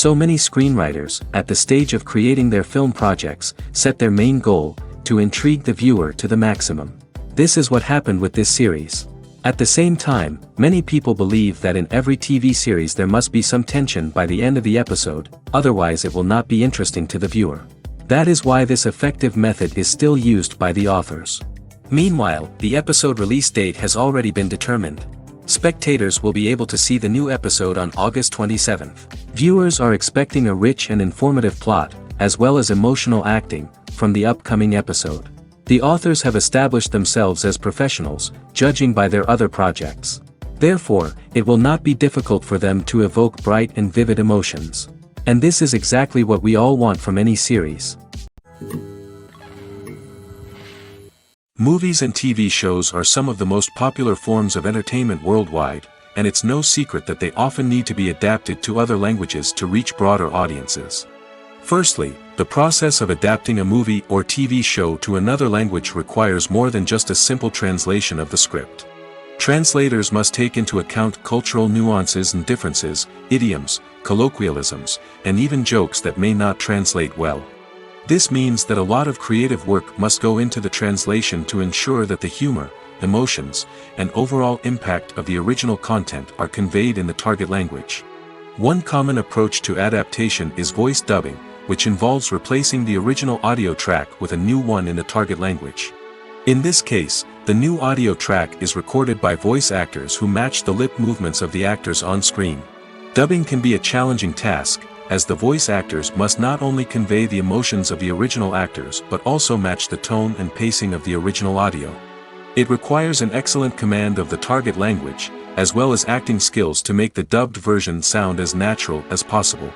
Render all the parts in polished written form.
So many screenwriters, at the stage of creating their film projects, set their main goal, to intrigue the viewer to the maximum. This is what happened with this series. At the same time, many people believe that in every TV series there must be some tension by the end of the episode, otherwise it will not be interesting to the viewer. That is why this effective method is still used by the authors. Meanwhile, the episode release date has already been determined. Spectators will be able to see the new episode on August 27th. Viewers are expecting a rich and informative plot, as well as emotional acting, from the upcoming episode. The authors have established themselves as professionals, judging by their other projects. Therefore, it will not be difficult for them to evoke bright and vivid emotions. And this is exactly what we all want from any series. Movies and TV shows are some of the most popular forms of entertainment worldwide, and it's no secret that they often need to be adapted to other languages to reach broader audiences. Firstly, the process of adapting a movie or TV show to another language requires more than just a simple translation of the script. Translators must take into account cultural nuances and differences, idioms, colloquialisms, and even jokes that may not translate well. This means that a lot of creative work must go into the translation to ensure that the humor, emotions, and overall impact of the original content are conveyed in the target language. One common approach to adaptation is voice dubbing, which involves replacing the original audio track with a new one in the target language. In this case, the new audio track is recorded by voice actors who match the lip movements of the actors on screen. Dubbing can be a challenging task, as the voice actors must not only convey the emotions of the original actors but also match the tone and pacing of the original audio. It requires an excellent command of the target language, as well as acting skills to make the dubbed version sound as natural as possible.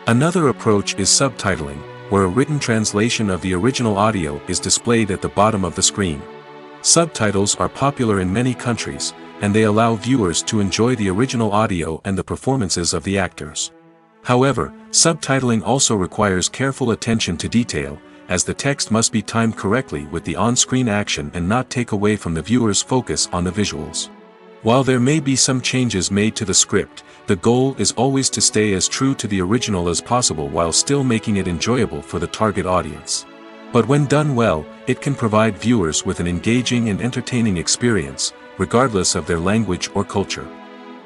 Another approach is subtitling, where a written translation of the original audio is displayed at the bottom of the screen. Subtitles are popular in many countries, and they allow viewers to enjoy the original audio and the performances of the actors. However, subtitling also requires careful attention to detail, as the text must be timed correctly with the on-screen action and not take away from the viewer's focus on the visuals. While there may be some changes made to the script, the goal is always to stay as true to the original as possible while still making it enjoyable for the target audience. But when done well, it can provide viewers with an engaging and entertaining experience, regardless of their language or culture.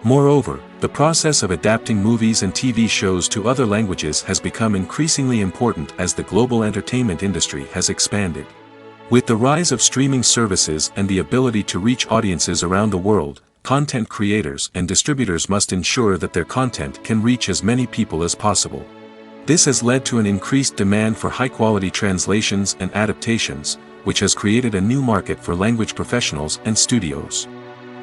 Moreover, the process of adapting movies and TV shows to other languages has become increasingly important as the global entertainment industry has expanded. With the rise of streaming services and the ability to reach audiences around the world, content creators and distributors must ensure that their content can reach as many people as possible. This has led to an increased demand for high-quality translations and adaptations, which has created a new market for language professionals and studios.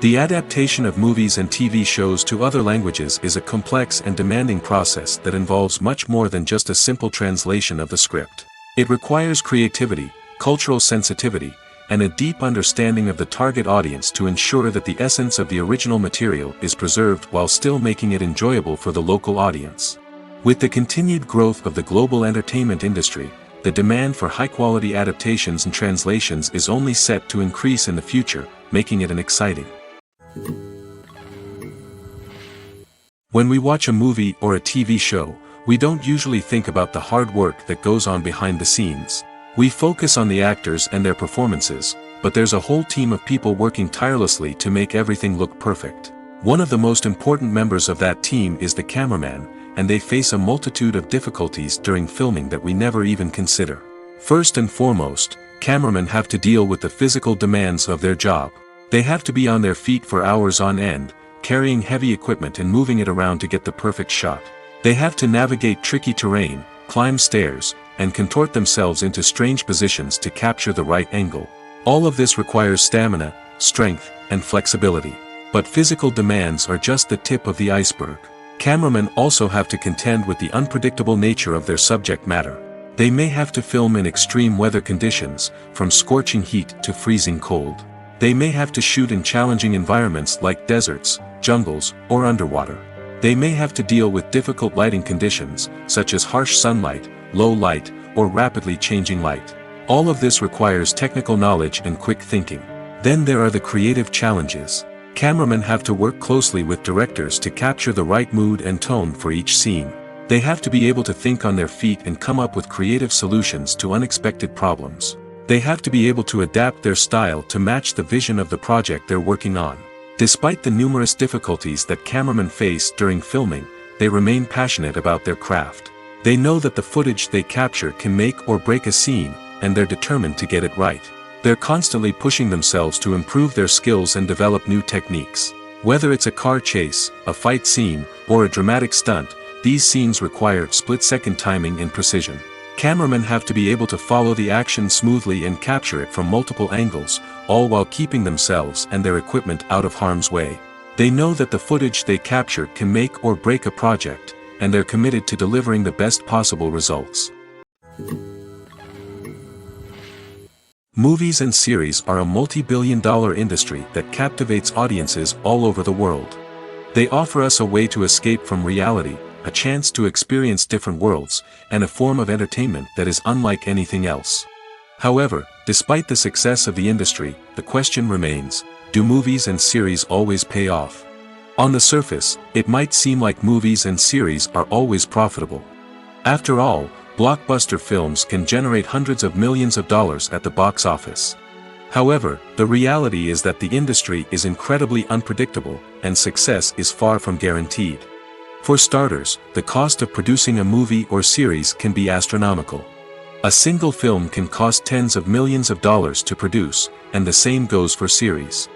The adaptation of movies and TV shows to other languages is a complex and demanding process that involves much more than just a simple translation of the script. It requires creativity, cultural sensitivity, and a deep understanding of the target audience to ensure that the essence of the original material is preserved while still making it enjoyable for the local audience. With the continued growth of the global entertainment industry, the demand for high-quality adaptations and translations is only set to increase in the future, making it an exciting. When we watch a movie or a TV show, we don't usually think about the hard work that goes on behind the scenes. We focus on the actors and their performances, but there's a whole team of people working tirelessly to make everything look perfect. One of the most important members of that team is the cameraman, and they face a multitude of difficulties during filming that we never even consider. First and foremost, cameramen have to deal with the physical demands of their job. They have to be on their feet for hours on end, carrying heavy equipment and moving it around to get the perfect shot. They have to navigate tricky terrain, climb stairs, and contort themselves into strange positions to capture the right angle. All of this requires stamina, strength, and flexibility. But physical demands are just the tip of the iceberg. Cameramen also have to contend with the unpredictable nature of their subject matter. They may have to film in extreme weather conditions, from scorching heat to freezing cold. They may have to shoot in challenging environments like deserts, jungles, or underwater. They may have to deal with difficult lighting conditions, such as harsh sunlight, low light, or rapidly changing light. All of this requires technical knowledge and quick thinking. Then there are the creative challenges. Cameramen have to work closely with directors to capture the right mood and tone for each scene. They have to be able to think on their feet and come up with creative solutions to unexpected problems. They have to be able to adapt their style to match the vision of the project they're working on. Despite the numerous difficulties that cameramen face during filming, they remain passionate about their craft. They know that the footage they capture can make or break a scene, and they're determined to get it right. They're constantly pushing themselves to improve their skills and develop new techniques. Whether it's a car chase, a fight scene, or a dramatic stunt, these scenes require split-second timing and precision. Cameramen have to be able to follow the action smoothly and capture it from multiple angles, all while keeping themselves and their equipment out of harm's way. They know that the footage they capture can make or break a project, and they're committed to delivering the best possible results. Movies and series are a multi-billion-dollar industry that captivates audiences all over the world. They offer us a way to escape from reality, a chance to experience different worlds, and a form of entertainment that is unlike anything else. However, despite the success of the industry, the question remains, do movies and series always pay off? On the surface, it might seem like movies and series are always profitable. After all, blockbuster films can generate hundreds of millions of dollars at the box office. However, the reality is that the industry is incredibly unpredictable, and success is far from guaranteed. For starters, the cost of producing a movie or series can be astronomical. A single film can cost tens of millions of dollars to produce, and the same goes for series.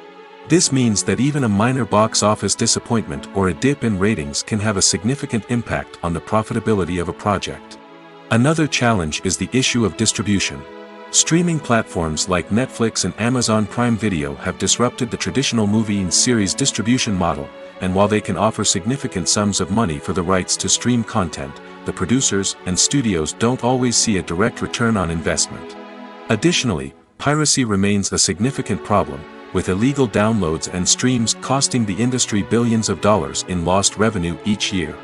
This means that even a minor box office disappointment or a dip in ratings can have a significant impact on the profitability of a project. Another challenge is the issue of distribution. Streaming platforms like Netflix and Amazon Prime Video have disrupted the traditional movie and series distribution model, and while they can offer significant sums of money for the rights to stream content, the producers and studios don't always see a direct return on investment. Additionally, piracy remains a significant problem, with illegal downloads and streams costing the industry billions of dollars in lost revenue each year.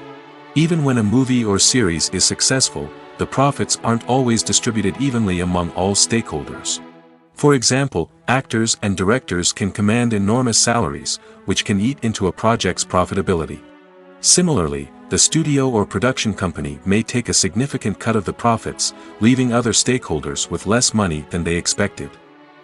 Even when a movie or series is successful, the profits aren't always distributed evenly among all stakeholders. For example, actors and directors can command enormous salaries, which can eat into a project's profitability. Similarly, the studio or production company may take a significant cut of the profits, leaving other stakeholders with less money than they expected.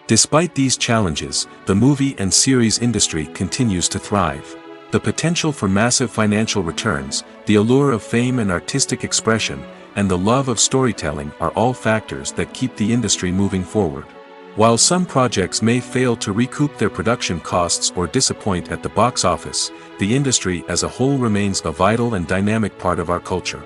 Despite these challenges, the movie and series industry continues to thrive. The potential for massive financial returns, the allure of fame and artistic expression, and the love of storytelling are all factors that keep the industry moving forward. While some projects may fail to recoup their production costs or disappoint at the box office, the industry as a whole remains a vital and dynamic part of our culture.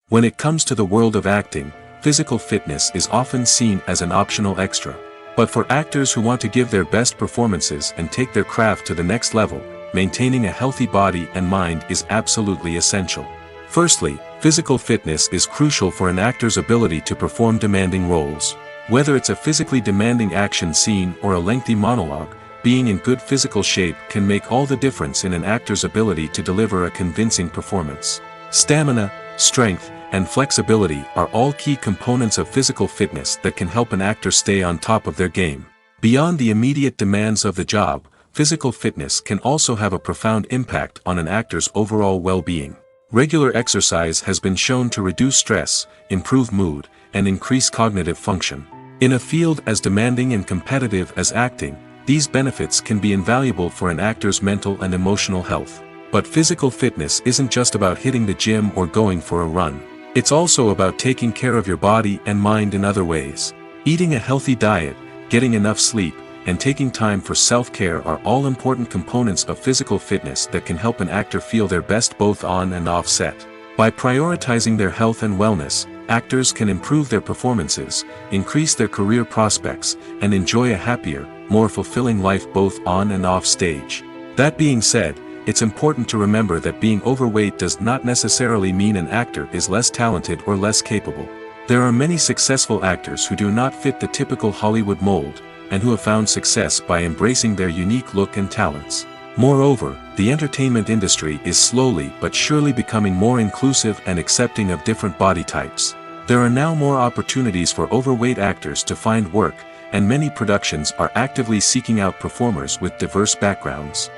When it comes to the world of acting, physical fitness is often seen as an optional extra. But for actors who want to give their best performances and take their craft to the next level, maintaining a healthy body and mind is absolutely essential. Firstly, physical fitness is crucial for an actor's ability to perform demanding roles. Whether it's a physically demanding action scene or a lengthy monologue, being in good physical shape can make all the difference in an actor's ability to deliver a convincing performance. Stamina, strength, and flexibility are all key components of physical fitness that can help an actor stay on top of their game. Beyond the immediate demands of the job, physical fitness can also have a profound impact on an actor's overall well-being. Regular exercise has been shown to reduce stress, improve mood, and increase cognitive function. In a field as demanding and competitive as acting, these benefits can be invaluable for an actor's mental and emotional health. But physical fitness isn't just about hitting the gym or going for a run. It's also about taking care of your body and mind in other ways. Eating a healthy diet, getting enough sleep, and taking time for self-care are all important components of physical fitness that can help an actor feel their best both on and off set. By prioritizing their health and wellness, actors can improve their performances, increase their career prospects, and enjoy a happier, more fulfilling life both on and off stage. That being said, it's important to remember that being overweight does not necessarily mean an actor is less talented or less capable. There are many successful actors who do not fit the typical Hollywood mold, and who have found success by embracing their unique look and talents. Moreover, the entertainment industry is slowly but surely becoming more inclusive and accepting of different body types. There are now more opportunities for overweight actors to find work, and many productions are actively seeking out performers with diverse backgrounds.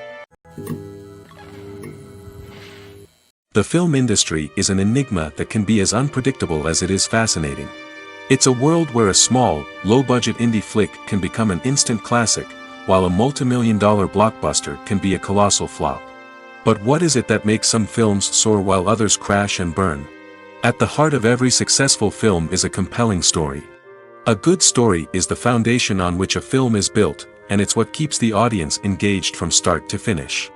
The film industry is an enigma that can be as unpredictable as it is fascinating. It's a world where a small, low-budget indie flick can become an instant classic, while a multi-million-dollar blockbuster can be a colossal flop. But what is it that makes some films soar while others crash and burn? At the heart of every successful film is a compelling story. A good story is the foundation on which a film is built, and it's what keeps the audience engaged from start to finish.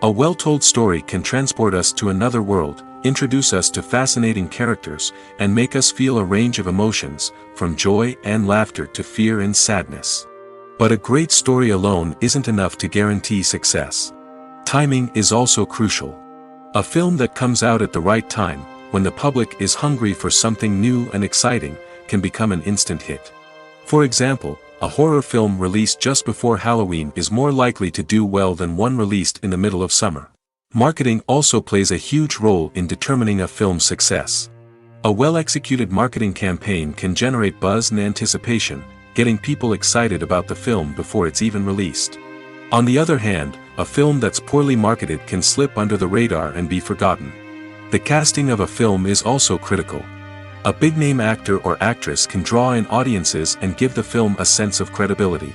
A well-told story can transport us to another world, introduce us to fascinating characters, and make us feel a range of emotions, from joy and laughter to fear and sadness. But a great story alone isn't enough to guarantee success. Timing is also crucial. A film that comes out at the right time, when the public is hungry for something new and exciting, can become an instant hit. For example, a horror film released just before Halloween is more likely to do well than one released in the middle of summer. Marketing also plays a huge role in determining a film's success. A well-executed marketing campaign can generate buzz and anticipation, getting people excited about the film before it's even released. On the other hand, a film that's poorly marketed can slip under the radar and be forgotten. The casting of a film is also critical. A big-name actor or actress can draw in audiences and give the film a sense of credibility.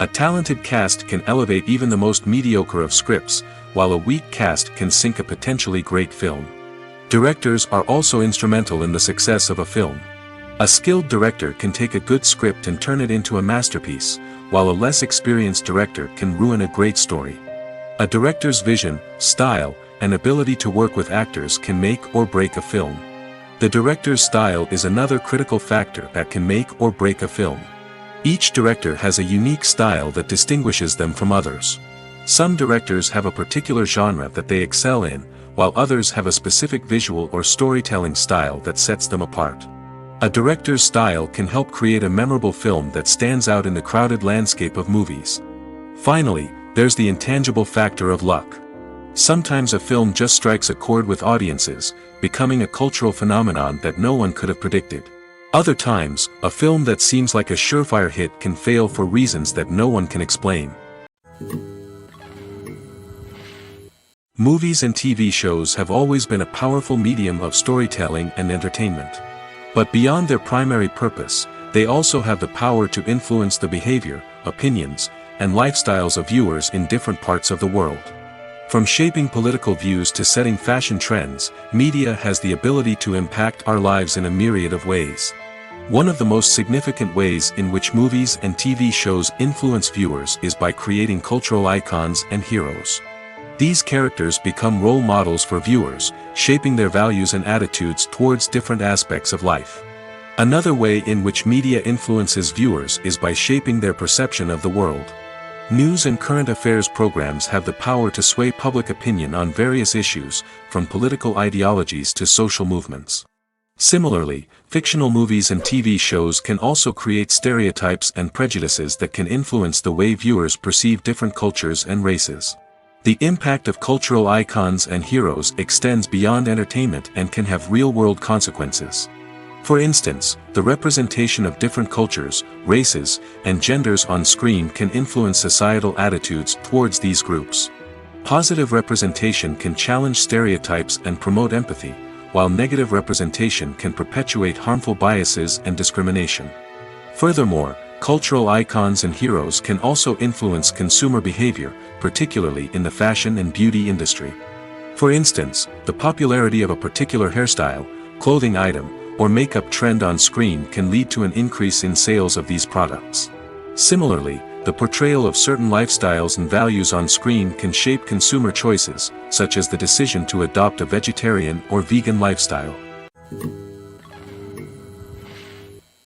A talented cast can elevate even the most mediocre of scripts, while a weak cast can sink a potentially great film. Directors are also instrumental in the success of a film. A skilled director can take a good script and turn it into a masterpiece, while a less experienced director can ruin a great story. A director's vision, style, and ability to work with actors can make or break a film. The director's style is another critical factor that can make or break a film. Each director has a unique style that distinguishes them from others. Some directors have a particular genre that they excel in, while others have a specific visual or storytelling style that sets them apart. A director's style can help create a memorable film that stands out in the crowded landscape of movies. Finally, there's the intangible factor of luck. Sometimes a film just strikes a chord with audiences, becoming a cultural phenomenon that no one could have predicted. Other times, a film that seems like a surefire hit can fail for reasons that no one can explain. Movies and TV shows have always been a powerful medium of storytelling and entertainment. But beyond their primary purpose, they also have the power to influence the behavior, opinions, and lifestyles of viewers in different parts of the world. From shaping political views to setting fashion trends, media has the ability to impact our lives in a myriad of ways. One of the most significant ways in which movies and TV shows influence viewers is by creating cultural icons and heroes. These characters become role models for viewers, shaping their values and attitudes towards different aspects of life. Another way in which media influences viewers is by shaping their perception of the world. News and current affairs programs have the power to sway public opinion on various issues, from political ideologies to social movements. Similarly, fictional movies and TV shows can also create stereotypes and prejudices that can influence the way viewers perceive different cultures and races. The impact of cultural icons and heroes extends beyond entertainment and can have real-world consequences. For instance, the representation of different cultures, races, and genders on screen can influence societal attitudes towards these groups. Positive representation can challenge stereotypes and promote empathy, while negative representation can perpetuate harmful biases and discrimination. Furthermore, cultural icons and heroes can also influence consumer behavior, particularly in the fashion and beauty industry. For instance, the popularity of a particular hairstyle, clothing item, or makeup trend on screen can lead to an increase in sales of these products. Similarly, the portrayal of certain lifestyles and values on screen can shape consumer choices, such as the decision to adopt a vegetarian or vegan lifestyle.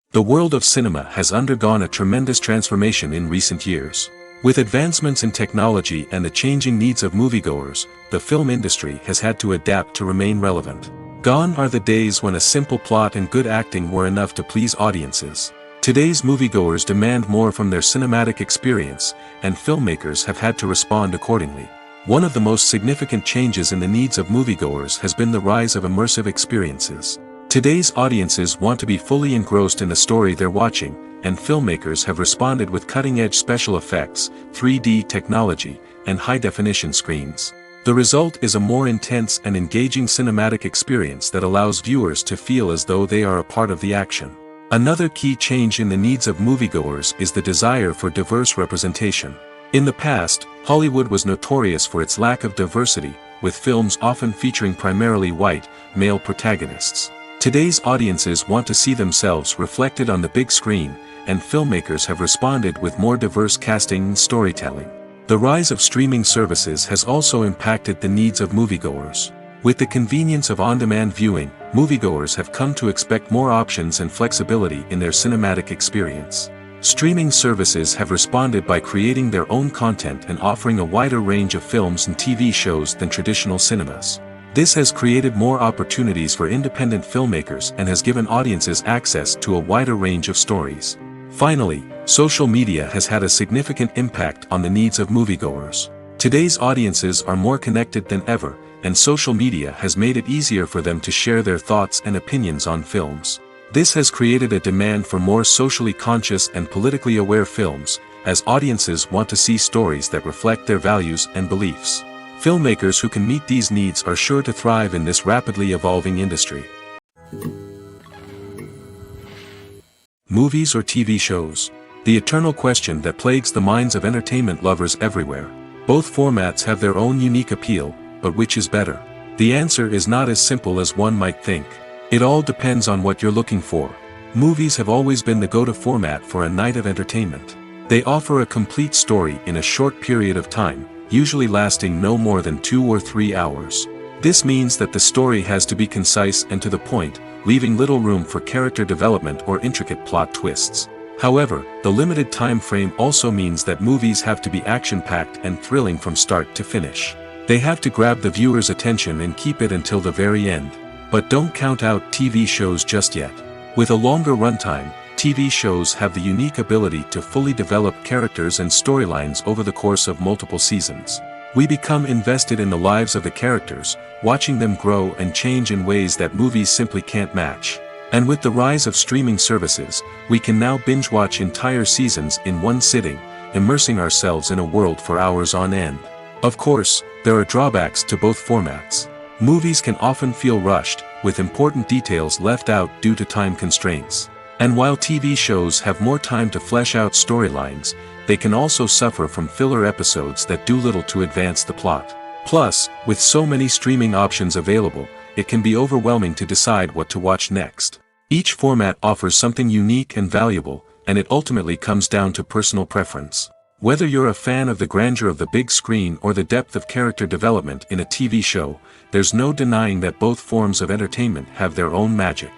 The world of cinema has undergone a tremendous transformation in recent years. With advancements in technology and the changing needs of moviegoers, the film industry has had to adapt to remain relevant. Gone are the days when a simple plot and good acting were enough to please audiences. Today's moviegoers demand more from their cinematic experience, and filmmakers have had to respond accordingly. One of the most significant changes in the needs of moviegoers has been the rise of immersive experiences. Today's audiences want to be fully engrossed in the story they're watching, and filmmakers have responded with cutting-edge special effects, 3D technology, and high-definition screens. The result is a more intense and engaging cinematic experience that allows viewers to feel as though they are a part of the action. Another key change in the needs of moviegoers is the desire for diverse representation. In the past, Hollywood was notorious for its lack of diversity, with films often featuring primarily white, male protagonists. Today's audiences want to see themselves reflected on the big screen, and filmmakers have responded with more diverse casting and storytelling. The rise of streaming services has also impacted the needs of moviegoers. With the convenience of on-demand viewing, moviegoers have come to expect more options and flexibility in their cinematic experience. Streaming services have responded by creating their own content and offering a wider range of films and TV shows than traditional cinemas. This has created more opportunities for independent filmmakers and has given audiences access to a wider range of stories. Finally, social media has had a significant impact on the needs of moviegoers. Today's audiences are more connected than ever, and social media has made it easier for them to share their thoughts and opinions on films. This has created a demand for more socially conscious and politically aware films, as audiences want to see stories that reflect their values and beliefs. Filmmakers who can meet these needs are sure to thrive in this rapidly evolving industry. Movies or TV shows? The eternal question that plagues the minds of entertainment lovers everywhere. Both formats have their own unique appeal, but which is better? The answer is not as simple as one might think. It all depends on what you're looking for. Movies have always been the go-to format for a night of entertainment. They offer a complete story in a short period of time, usually lasting no more than 2 or 3 hours. This means that the story has to be concise and to the point, leaving little room for character development or intricate plot twists. However, the limited time frame also means that movies have to be action-packed and thrilling from start to finish. They have to grab the viewer's attention and keep it until the very end. But don't count out TV shows just yet. With a longer runtime, TV shows have the unique ability to fully develop characters and storylines over the course of multiple seasons. We become invested in the lives of the characters, watching them grow and change in ways that movies simply can't match. And with the rise of streaming services, we can now binge-watch entire seasons in one sitting, immersing ourselves in a world for hours on end. Of course, there are drawbacks to both formats. Movies can often feel rushed, with important details left out due to time constraints. And while TV shows have more time to flesh out storylines, they can also suffer from filler episodes that do little to advance the plot. Plus, with so many streaming options available, it can be overwhelming to decide what to watch next. Each format offers something unique and valuable, and it ultimately comes down to personal preference. Whether you're a fan of the grandeur of the big screen or the depth of character development in a TV show, there's no denying that both forms of entertainment have their own magic.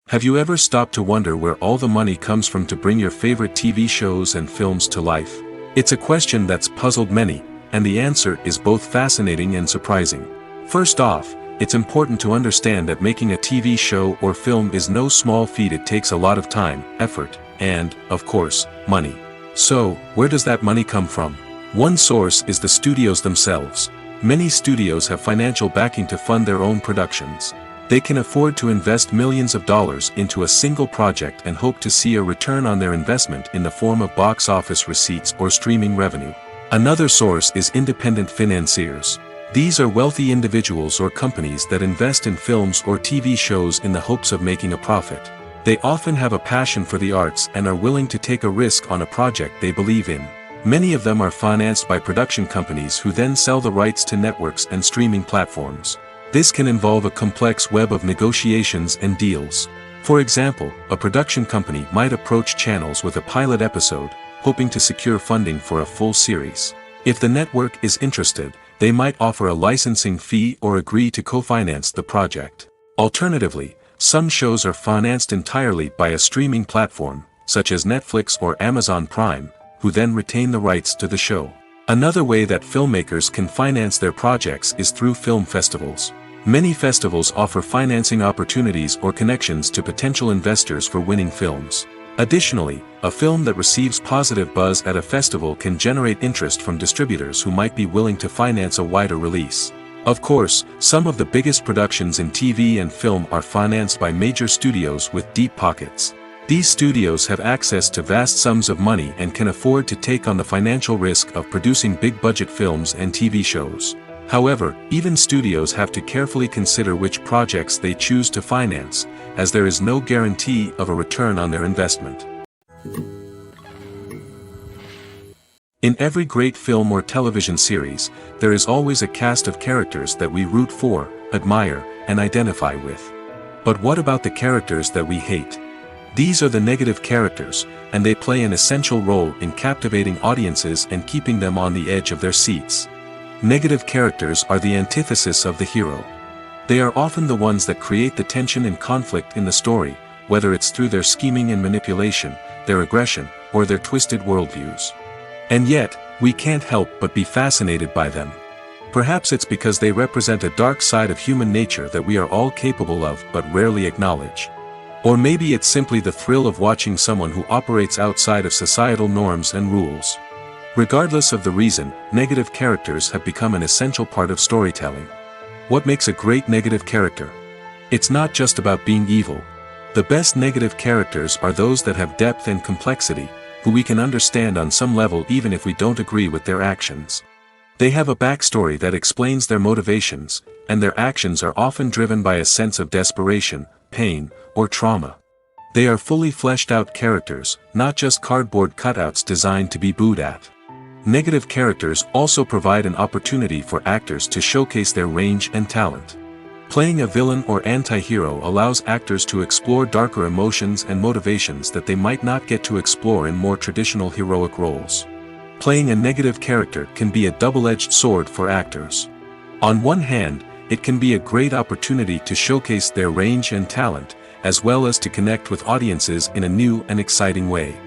Have you ever stopped to wonder where all the money comes from to bring your favorite TV shows and films to life? It's a question that's puzzled many, and the answer is both fascinating and surprising. First off, it's important to understand that making a TV show or film is no small feat. It takes a lot of time, effort, and, of course, money. So, where does that money come from? One source is the studios themselves. Many studios have financial backing to fund their own productions. They can afford to invest millions of dollars into a single project and hope to see a return on their investment in the form of box office receipts or streaming revenue. Another source is independent financiers. These are wealthy individuals or companies that invest in films or TV shows in the hopes of making a profit. They often have a passion for the arts and are willing to take a risk on a project they believe in. Many of them are financed by production companies who then sell the rights to networks and streaming platforms. This can involve a complex web of negotiations and deals. For example, a production company might approach channels with a pilot episode, hoping to secure funding for a full series. If the network is interested, they might offer a licensing fee or agree to co-finance the project. Alternatively, some shows are financed entirely by a streaming platform, such as Netflix or Amazon Prime, who then retain the rights to the show. Another way that filmmakers can finance their projects is through film festivals. Many festivals offer financing opportunities or connections to potential investors for winning films. Additionally, a film that receives positive buzz at a festival can generate interest from distributors who might be willing to finance a wider release. Of course, some of the biggest productions in TV and film are financed by major studios with deep pockets. These studios have access to vast sums of money and can afford to take on the financial risk of producing big-budget films and TV shows. However, even studios have to carefully consider which projects they choose to finance, as there is no guarantee of a return on their investment. In every great film or television series, there is always a cast of characters that we root for, admire, and identify with. But what about the characters that we hate? These are the negative characters, and they play an essential role in captivating audiences and keeping them on the edge of their seats. Negative characters are the antithesis of the hero. They are often the ones that create the tension and conflict in the story, whether it's through their scheming and manipulation, their aggression, or their twisted worldviews. And yet, we can't help but be fascinated by them. Perhaps it's because they represent a dark side of human nature that we are all capable of but rarely acknowledge. Or maybe it's simply the thrill of watching someone who operates outside of societal norms and rules. Regardless of the reason, negative characters have become an essential part of storytelling. What makes a great negative character? It's not just about being evil. The best negative characters are those that have depth and complexity, who we can understand on some level even if we don't agree with their actions. They have a backstory that explains their motivations, and their actions are often driven by a sense of desperation, pain, or trauma. They are fully fleshed out characters, not just cardboard cutouts designed to be booed at. Negative characters also provide an opportunity for actors to showcase their range and talent. Playing a villain or anti-hero allows actors to explore darker emotions and motivations that they might not get to explore in more traditional heroic roles. Playing a negative character can be a double-edged sword for actors. On one hand, it can be a great opportunity to showcase their range and talent, as well as to connect with audiences in a new and exciting way.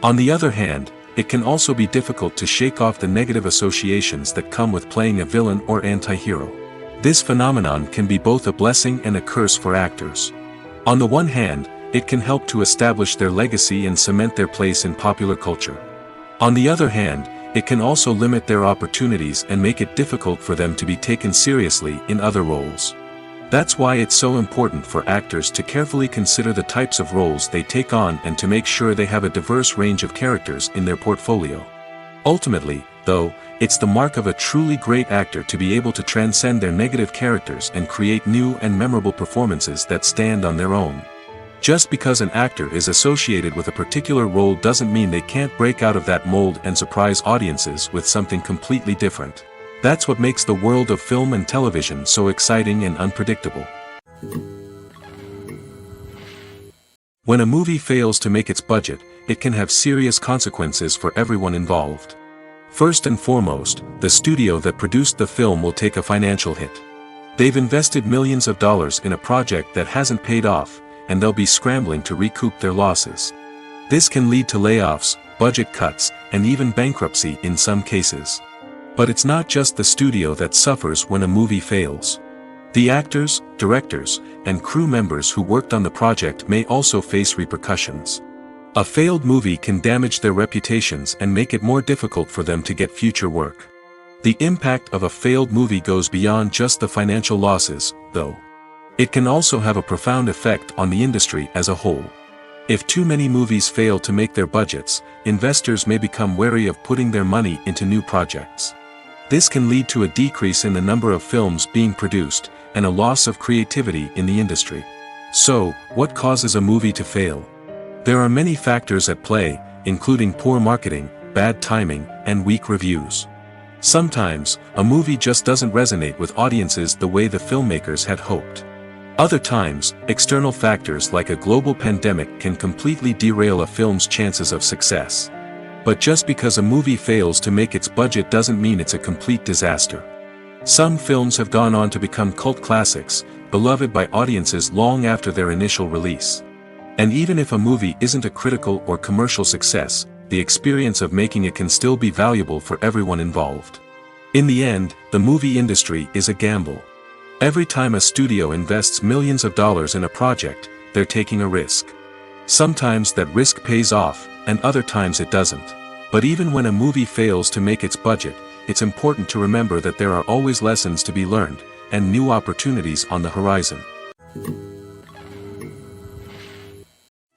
On the other hand, it can also be difficult to shake off the negative associations that come with playing a villain or anti-hero. This phenomenon can be both a blessing and a curse for actors. On the one hand, it can help to establish their legacy and cement their place in popular culture. On the other hand, it can also limit their opportunities and make it difficult for them to be taken seriously in other roles. That's why it's so important for actors to carefully consider the types of roles they take on and to make sure they have a diverse range of characters in their portfolio. Ultimately, though, it's the mark of a truly great actor to be able to transcend their negative characters and create new and memorable performances that stand on their own. Just because an actor is associated with a particular role doesn't mean they can't break out of that mold and surprise audiences with something completely different. That's what makes the world of film and television so exciting and unpredictable. When a movie fails to make its budget, it can have serious consequences for everyone involved. First and foremost, the studio that produced the film will take a financial hit. They've invested millions of dollars in a project that hasn't paid off, and they'll be scrambling to recoup their losses. This can lead to layoffs, budget cuts, and even bankruptcy in some cases. But it's not just the studio that suffers when a movie fails. The actors, directors, and crew members who worked on the project may also face repercussions. A failed movie can damage their reputations and make it more difficult for them to get future work. The impact of a failed movie goes beyond just the financial losses, though. It can also have a profound effect on the industry as a whole. If too many movies fail to make their budgets, investors may become wary of putting their money into new projects. This can lead to a decrease in the number of films being produced, and a loss of creativity in the industry. So, what causes a movie to fail? There are many factors at play, including poor marketing, bad timing, and weak reviews. Sometimes, a movie just doesn't resonate with audiences the way the filmmakers had hoped. Other times, external factors like a global pandemic can completely derail a film's chances of success. But just because a movie fails to make its budget doesn't mean it's a complete disaster. Some films have gone on to become cult classics, beloved by audiences long after their initial release. And even if a movie isn't a critical or commercial success, the experience of making it can still be valuable for everyone involved. In the end, the movie industry is a gamble. Every time a studio invests millions of dollars in a project, they're taking a risk. Sometimes that risk pays off, and other times it doesn't. But even when a movie fails to make its budget, it's important to remember that there are always lessons to be learned, and new opportunities on the horizon.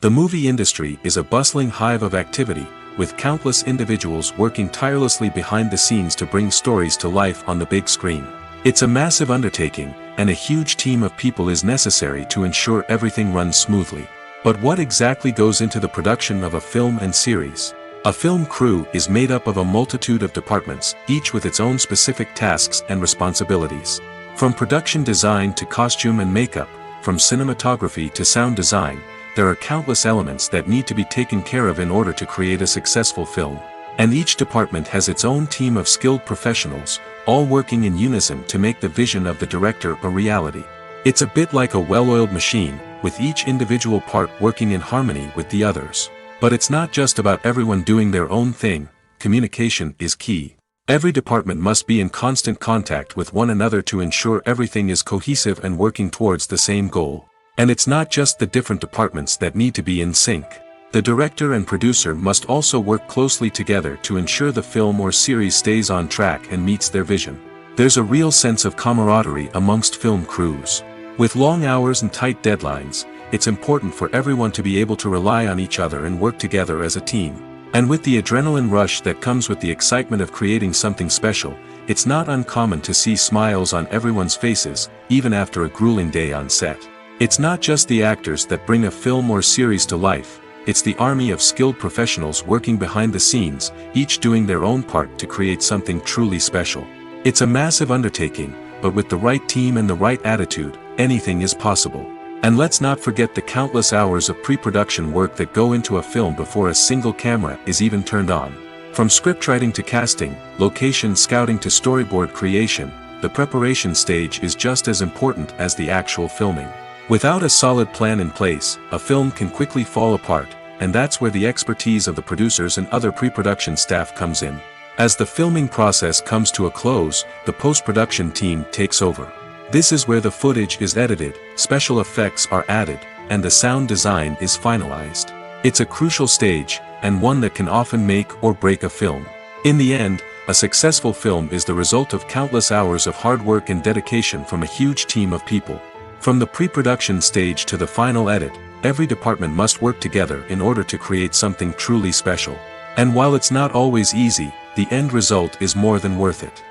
The movie industry is a bustling hive of activity, with countless individuals working tirelessly behind the scenes to bring stories to life on the big screen. It's a massive undertaking, and a huge team of people is necessary to ensure everything runs smoothly. But what exactly goes into the production of a film and series? A film crew is made up of a multitude of departments, each with its own specific tasks and responsibilities. From production design to costume and makeup, from cinematography to sound design, there are countless elements that need to be taken care of in order to create a successful film. And each department has its own team of skilled professionals, all working in unison to make the vision of the director a reality. It's a bit like a well-oiled machine, with each individual part working in harmony with the others. But it's not just about everyone doing their own thing. Communication is key. Every department must be in constant contact with one another to ensure everything is cohesive and working towards the same goal. And it's not just the different departments that need to be in sync. The director and producer must also work closely together to ensure the film or series stays on track and meets their vision. There's a real sense of camaraderie amongst film crews. With long hours and tight deadlines, it's important for everyone to be able to rely on each other and work together as a team. And with the adrenaline rush that comes with the excitement of creating something special, it's not uncommon to see smiles on everyone's faces, even after a grueling day on set. It's not just the actors that bring a film or series to life, it's the army of skilled professionals working behind the scenes, each doing their own part to create something truly special. It's a massive undertaking, but with the right team and the right attitude, anything is possible. And let's not forget the countless hours of pre-production work that go into a film before a single camera is even turned on. From scriptwriting to casting, location scouting to storyboard creation, the preparation stage is just as important as the actual filming. Without a solid plan in place, a film can quickly fall apart, and that's where the expertise of the producers and other pre-production staff comes in. As the filming process comes to a close, the post-production team takes over. This is where the footage is edited, special effects are added, and the sound design is finalized. It's a crucial stage, and one that can often make or break a film. In the end, a successful film is the result of countless hours of hard work and dedication from a huge team of people. From the pre-production stage to the final edit, every department must work together in order to create something truly special. And while it's not always easy, the end result is more than worth it.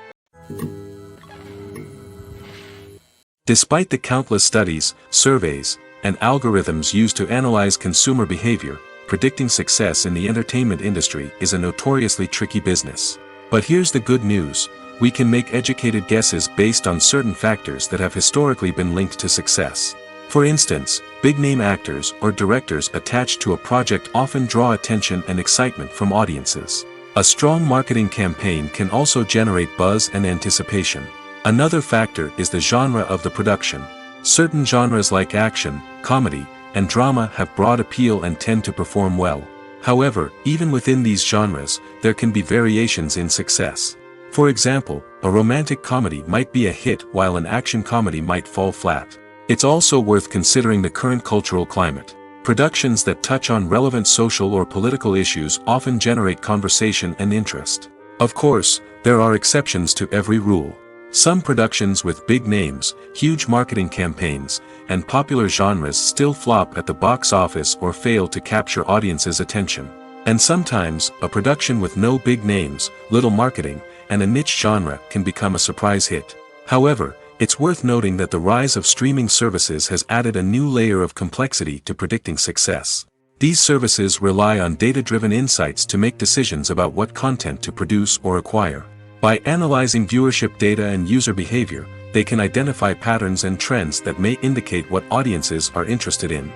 Despite the countless studies, surveys, and algorithms used to analyze consumer behavior, predicting success in the entertainment industry is a notoriously tricky business. But here's the good news. We can make educated guesses based on certain factors that have historically been linked to success. For instance, big-name actors or directors attached to a project often draw attention and excitement from audiences. A strong marketing campaign can also generate buzz and anticipation. Another factor is the genre of the production. Certain genres like action, comedy, and drama have broad appeal and tend to perform well. However, even within these genres, there can be variations in success. For example, a romantic comedy might be a hit while an action comedy might fall flat. It's also worth considering the current cultural climate. Productions that touch on relevant social or political issues often generate conversation and interest. Of course, there are exceptions to every rule. Some productions with big names, huge marketing campaigns, and popular genres still flop at the box office or fail to capture audiences' attention. And sometimes, a production with no big names, little marketing, and a niche genre can become a surprise hit. However, it's worth noting that the rise of streaming services has added a new layer of complexity to predicting success. These services rely on data-driven insights to make decisions about what content to produce or acquire. By analyzing viewership data and user behavior, they can identify patterns and trends that may indicate what audiences are interested in.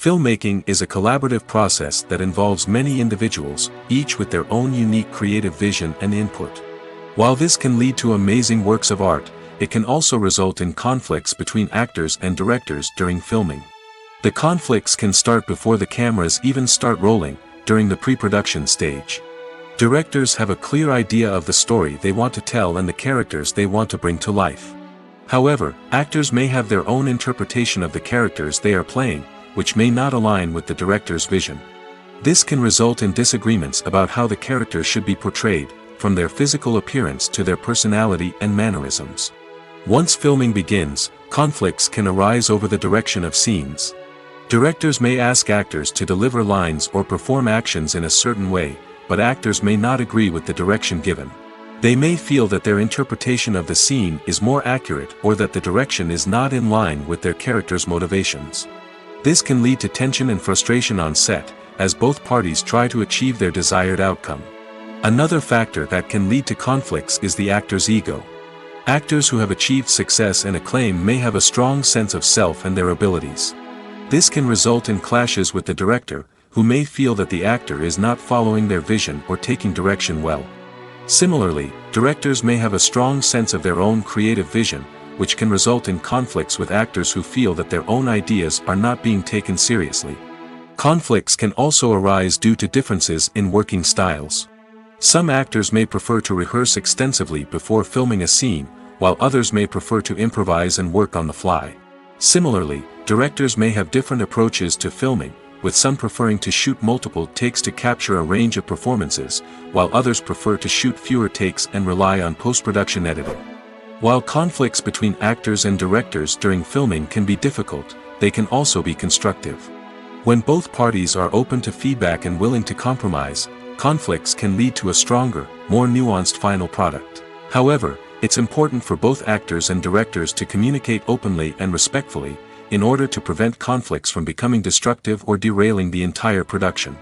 Filmmaking is a collaborative process that involves many individuals, each with their own unique creative vision and input. While this can lead to amazing works of art, it can also result in conflicts between actors and directors during filming. The conflicts can start before the cameras even start rolling, during the pre-production stage. Directors have a clear idea of the story they want to tell and the characters they want to bring to life. However, actors may have their own interpretation of the characters they are playing, which may not align with the director's vision. This can result in disagreements about how the characters should be portrayed, from their physical appearance to their personality and mannerisms. Once filming begins, Conflicts can arise over the direction of scenes. Directors may ask actors to deliver lines or perform actions in a certain way, but actors may not agree with the direction given. They may feel that their interpretation of the scene is more accurate or that the direction is not in line with their character's motivations. This can lead to tension and frustration on set, as both parties try to achieve their desired outcome. Another factor that can lead to conflicts is the actor's ego. Actors who have achieved success and acclaim may have a strong sense of self and their abilities. This can result in clashes with the director, who may feel that the actor is not following their vision or taking direction well. Similarly, directors may have a strong sense of their own creative vision, which can result in conflicts with actors who feel that their own ideas are not being taken seriously. Conflicts can also arise due to differences in working styles. Some actors may prefer to rehearse extensively before filming a scene, while others may prefer to improvise and work on the fly. Similarly, directors may have different approaches to filming, with some preferring to shoot multiple takes to capture a range of performances, while others prefer to shoot fewer takes and rely on post-production editing. While conflicts between actors and directors during filming can be difficult, they can also be constructive. When both parties are open to feedback and willing to compromise, conflicts can lead to a stronger, more nuanced final product. However, it's important for both actors and directors to communicate openly and respectfully, in order to prevent conflicts from becoming destructive or derailing the entire production.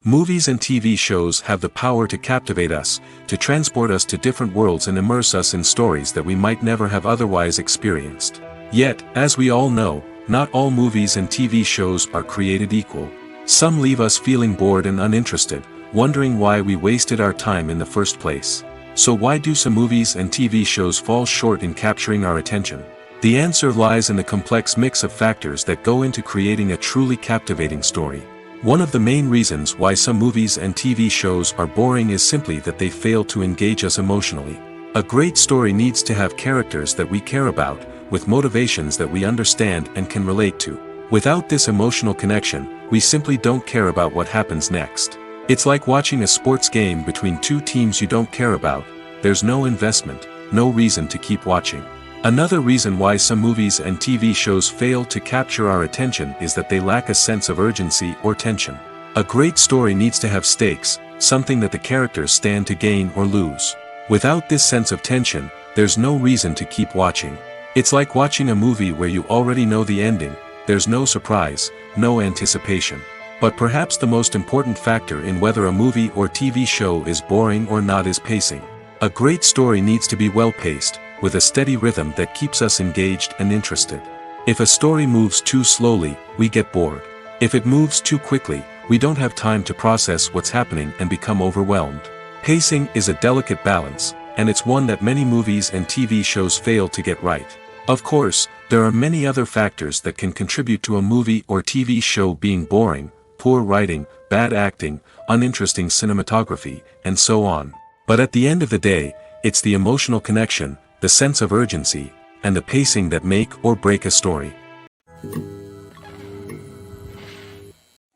Movies and TV shows have the power to captivate us, to transport us to different worlds and immerse us in stories that we might never have otherwise experienced. Yet, as we all know, not all movies and TV shows are created equal. Some leave us feeling bored and uninterested, wondering why we wasted our time in the first place. So why do some movies and TV shows fall short in capturing our attention? The answer lies in the complex mix of factors that go into creating a truly captivating story. One of the main reasons why some movies and TV shows are boring is simply that they fail to engage us emotionally. A great story needs to have characters that we care about, with motivations that we understand and can relate to. Without this emotional connection, we simply don't care about what happens next. It's like watching a sports game between two teams you don't care about. There's no investment, no reason to keep watching. Another reason why some movies and TV shows fail to capture our attention is that they lack a sense of urgency or tension. A great story needs to have stakes, something that the characters stand to gain or lose. Without this sense of tension, there's no reason to keep watching. It's like watching a movie where you already know the ending. There's no surprise, no anticipation. But perhaps the most important factor in whether a movie or TV show is boring or not is pacing. A great story needs to be well-paced, with a steady rhythm that keeps us engaged and interested. If a story moves too slowly, we get bored. If it moves too quickly, we don't have time to process what's happening and become overwhelmed. Pacing is a delicate balance, and it's one that many movies and TV shows fail to get right. Of course, there are many other factors that can contribute to a movie or TV show being boring: poor writing, bad acting, uninteresting cinematography, and so on. But at the end of the day, it's the emotional connection, the sense of urgency, and the pacing that make or break a story.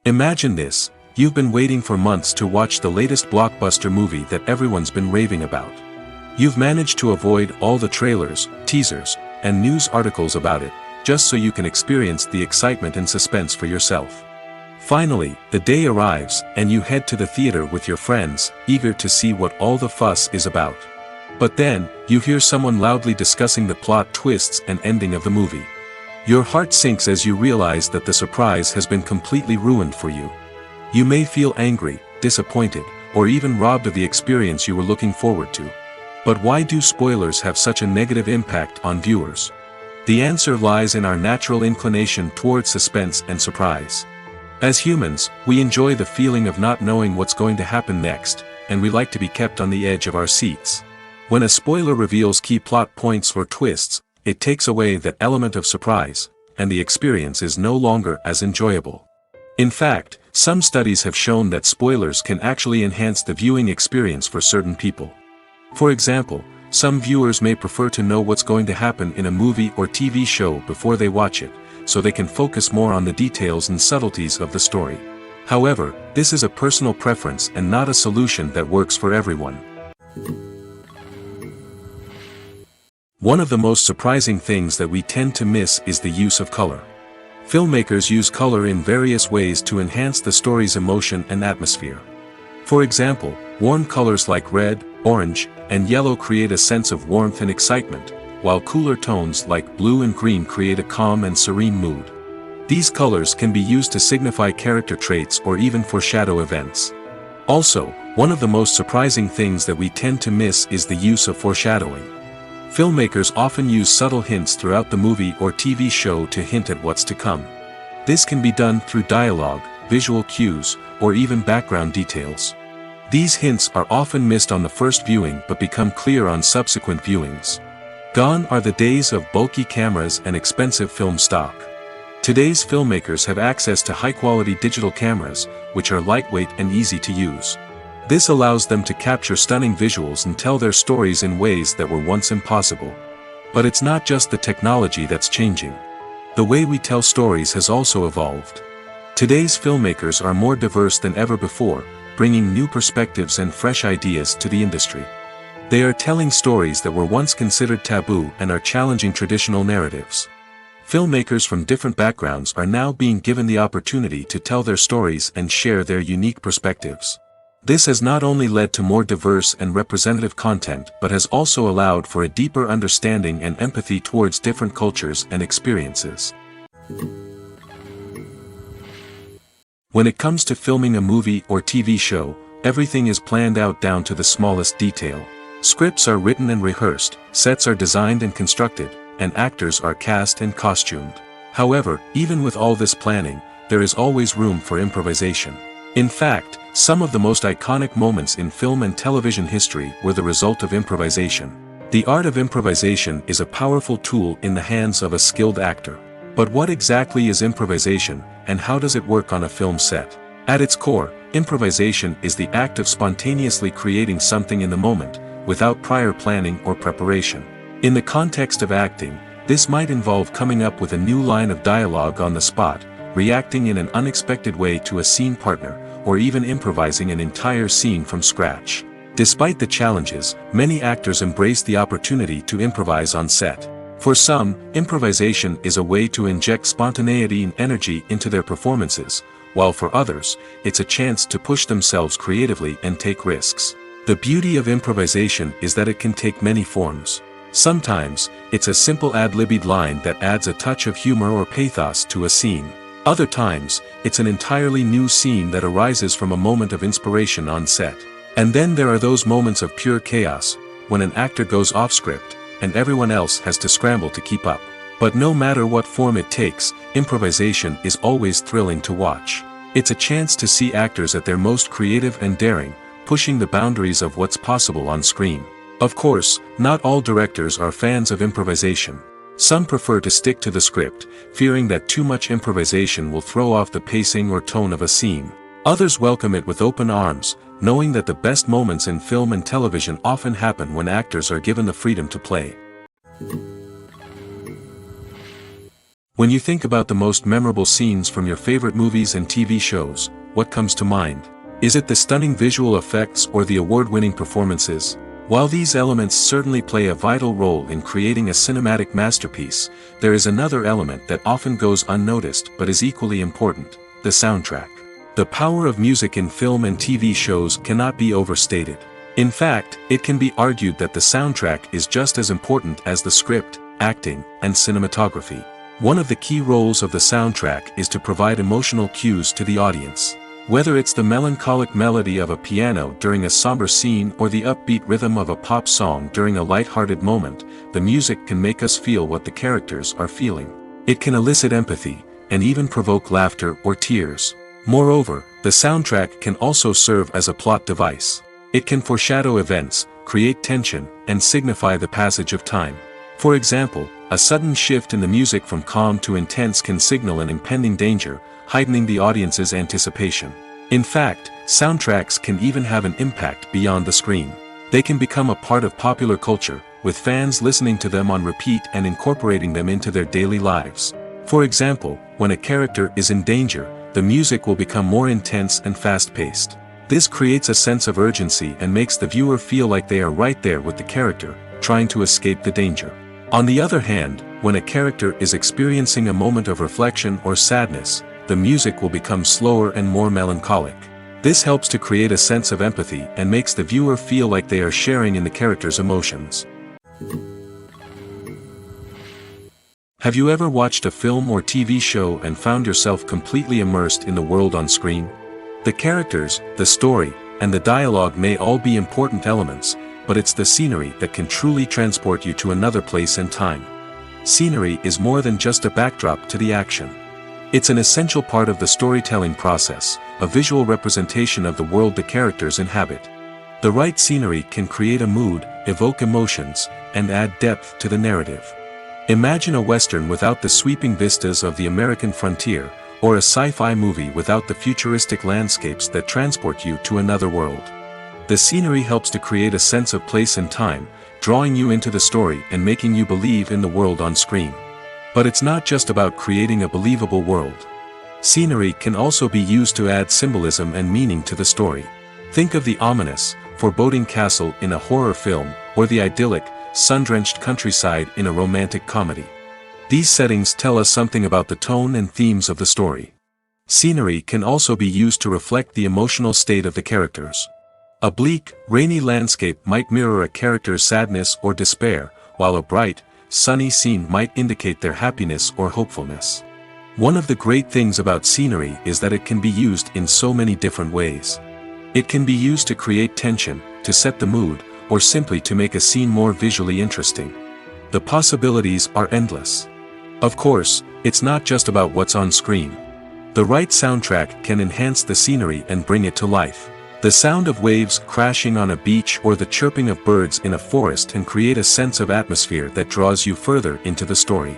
Imagine this: you've been waiting for months to watch the latest blockbuster movie that everyone's been raving about. You've managed to avoid all the trailers, teasers, and news articles about it, just so you can experience the excitement and suspense for yourself. Finally, the day arrives, and you head to the theater with your friends, eager to see what all the fuss is about. But then, you hear someone loudly discussing the plot twists and ending of the movie. Your heart sinks as you realize that the surprise has been completely ruined for you. You may feel angry, disappointed, or even robbed of the experience you were looking forward to. But why do spoilers have such a negative impact on viewers? The answer lies in our natural inclination towards suspense and surprise. As humans, we enjoy the feeling of not knowing what's going to happen next, and we like to be kept on the edge of our seats. When a spoiler reveals key plot points or twists, it takes away that element of surprise, and the experience is no longer as enjoyable. In fact, some studies have shown that spoilers can actually enhance the viewing experience for certain people. For example, some viewers may prefer to know what's going to happen in a movie or TV show before they watch it, so they can focus more on the details and subtleties of the story. However, this is a personal preference and not a solution that works for everyone. One of the most surprising things that we tend to miss is the use of color. Filmmakers use color in various ways to enhance the story's emotion and atmosphere. For example, warm colors like red, orange, and yellow create a sense of warmth and excitement, while cooler tones like blue and green create a calm and serene mood. These colors can be used to signify character traits or even foreshadow events. Also, one of the most surprising things that we tend to miss is the use of foreshadowing. Filmmakers often use subtle hints throughout the movie or TV show to hint at what's to come. This can be done through dialogue, visual cues, or even background details. These hints are often missed on the first viewing but become clear on subsequent viewings. Gone are the days of bulky cameras and expensive film stock. Today's filmmakers have access to high-quality digital cameras, which are lightweight and easy to use. This allows them to capture stunning visuals and tell their stories in ways that were once impossible. But it's not just the technology that's changing. The way we tell stories has also evolved. Today's filmmakers are more diverse than ever before, bringing new perspectives and fresh ideas to the industry. They are telling stories that were once considered taboo and are challenging traditional narratives. Filmmakers from different backgrounds are now being given the opportunity to tell their stories and share their unique perspectives. This has not only led to more diverse and representative content but has also allowed for a deeper understanding and empathy towards different cultures and experiences. When it comes to filming a movie or TV show, everything is planned out down to the smallest detail. Scripts are written and rehearsed, sets are designed and constructed, and actors are cast and costumed. However, even with all this planning, there is always room for improvisation. In fact, some of the most iconic moments in film and television history were the result of improvisation. The art of improvisation is a powerful tool in the hands of a skilled actor. But what exactly is improvisation, and how does it work on a film set? At its core, improvisation is the act of spontaneously creating something in the moment, without prior planning or preparation. In the context of acting, this might involve coming up with a new line of dialogue on the spot, reacting in an unexpected way to a scene partner, or even improvising an entire scene from scratch. Despite the challenges, many actors embrace the opportunity to improvise on set. For some, improvisation is a way to inject spontaneity and energy into their performances, while for others, it's a chance to push themselves creatively and take risks. The beauty of improvisation is that it can take many forms. Sometimes, it's a simple ad-libbed line that adds a touch of humor or pathos to a scene. Other times, it's an entirely new scene that arises from a moment of inspiration on set. And then there are those moments of pure chaos, when an actor goes off script, and everyone else has to scramble to keep up. But no matter what form it takes, improvisation is always thrilling to watch. It's a chance to see actors at their most creative and daring, pushing the boundaries of what's possible on screen. Of course, not all directors are fans of improvisation. Some prefer to stick to the script, fearing that too much improvisation will throw off the pacing or tone of a scene. Others welcome it with open arms, knowing that the best moments in film and television often happen when actors are given the freedom to play. When you think about the most memorable scenes from your favorite movies and TV shows, what comes to mind? Is it the stunning visual effects or the award-winning performances? While these elements certainly play a vital role in creating a cinematic masterpiece, there is another element that often goes unnoticed but is equally important: the soundtrack. The power of music in film and TV shows cannot be overstated. In fact, it can be argued that the soundtrack is just as important as the script, acting, and cinematography. One of the key roles of the soundtrack is to provide emotional cues to the audience. Whether it's the melancholic melody of a piano during a somber scene or the upbeat rhythm of a pop song during a light-hearted moment, the music can make us feel what the characters are feeling. It can elicit empathy, and even provoke laughter or tears. Moreover, the soundtrack can also serve as a plot device. It can foreshadow events, create tension, and signify the passage of time. For example, a sudden shift in the music from calm to intense can signal an impending danger, heightening the audience's anticipation. In fact, soundtracks can even have an impact beyond the screen. They can become a part of popular culture, with fans listening to them on repeat and incorporating them into their daily lives. For example, when a character is in danger, the music will become more intense and fast-paced. This creates a sense of urgency and makes the viewer feel like they are right there with the character, trying to escape the danger. On the other hand, when a character is experiencing a moment of reflection or sadness, the music will become slower and more melancholic. This helps to create a sense of empathy and makes the viewer feel like they are sharing in the character's emotions. Have you ever watched a film or TV show and found yourself completely immersed in the world on screen? The characters, the story, and the dialogue may all be important elements, but it's the scenery that can truly transport you to another place and time. Scenery is more than just a backdrop to the action. It's an essential part of the storytelling process, a visual representation of the world the characters inhabit. The right scenery can create a mood, evoke emotions, and add depth to the narrative. Imagine a Western without the sweeping vistas of the American frontier, or a sci-fi movie without the futuristic landscapes that transport you to another world. The scenery helps to create a sense of place and time, drawing you into the story and making you believe in the world on screen. But it's not just about creating a believable world. Scenery can also be used to add symbolism and meaning to the story. Think of the ominous, foreboding castle in a horror film, or the idyllic, sun-drenched countryside in a romantic comedy. These settings tell us something about the tone and themes of the story. Scenery can also be used to reflect the emotional state of the characters. A bleak, rainy landscape might mirror a character's sadness or despair, while a bright, sunny scene might indicate their happiness or hopefulness. One of the great things about scenery is that it can be used in so many different ways. It can be used to create tension, to set the mood, or simply to make a scene more visually interesting. The possibilities are endless. Of course, it's not just about what's on screen. The right soundtrack can enhance the scenery and bring it to life. The sound of waves crashing on a beach or the chirping of birds in a forest can create a sense of atmosphere that draws you further into the story.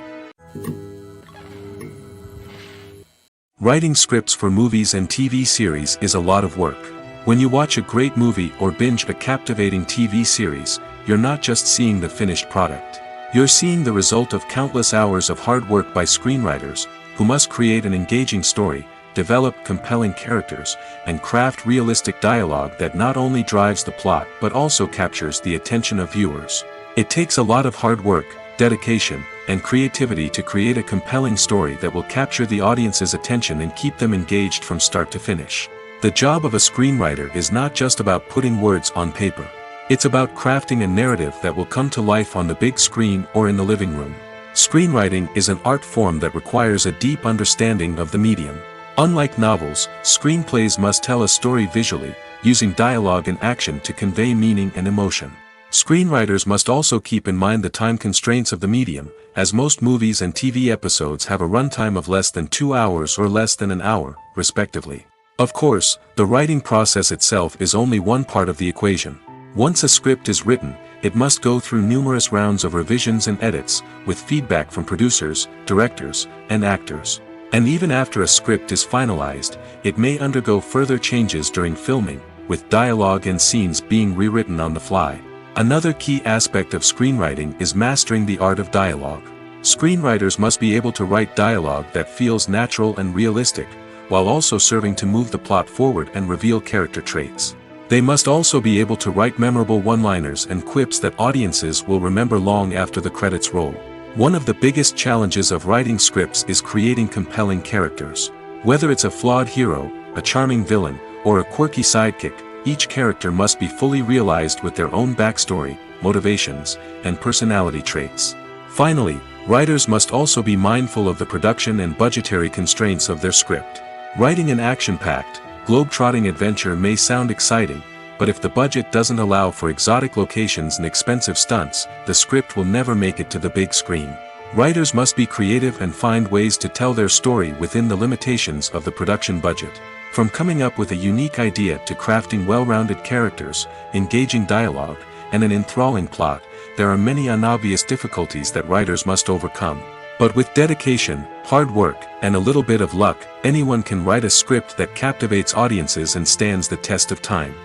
Writing scripts for movies and TV series is a lot of work. When you watch a great movie or binge a captivating TV series, you're not just seeing the finished product. You're seeing the result of countless hours of hard work by screenwriters, who must create an engaging story, develop compelling characters, and craft realistic dialogue that not only drives the plot but also captures the attention of viewers. It takes a lot of hard work, dedication, and creativity to create a compelling story that will capture the audience's attention and keep them engaged from start to finish. The job of a screenwriter is not just about putting words on paper. It's about crafting a narrative that will come to life on the big screen or in the living room. Screenwriting is an art form that requires a deep understanding of the medium. Unlike novels, screenplays must tell a story visually, using dialogue and action to convey meaning and emotion. Screenwriters must also keep in mind the time constraints of the medium, as most movies and TV episodes have a runtime of less than 2 hours or less than an hour, respectively. Of course, the writing process itself is only one part of the equation. Once a script is written, it must go through numerous rounds of revisions and edits, with feedback from producers, directors, and actors. And even after a script is finalized, it may undergo further changes during filming, with dialogue and scenes being rewritten on the fly. Another key aspect of screenwriting is mastering the art of dialogue. Screenwriters must be able to write dialogue that feels natural and realistic, while also serving to move the plot forward and reveal character traits. They must also be able to write memorable one-liners and quips that audiences will remember long after the credits roll. One of the biggest challenges of writing scripts is creating compelling characters. Whether it's a flawed hero, a charming villain, or a quirky sidekick, each character must be fully realized with their own backstory, motivations, and personality traits. Finally, writers must also be mindful of the production and budgetary constraints of their script. Writing an action-packed, globe-trotting adventure may sound exciting, but if the budget doesn't allow for exotic locations and expensive stunts, the script will never make it to the big screen. Writers must be creative and find ways to tell their story within the limitations of the production budget. From coming up with a unique idea to crafting well-rounded characters, engaging dialogue, and an enthralling plot, there are many unobvious difficulties that writers must overcome. But with dedication, hard work, and a little bit of luck, anyone can write a script that captivates audiences and stands the test of time.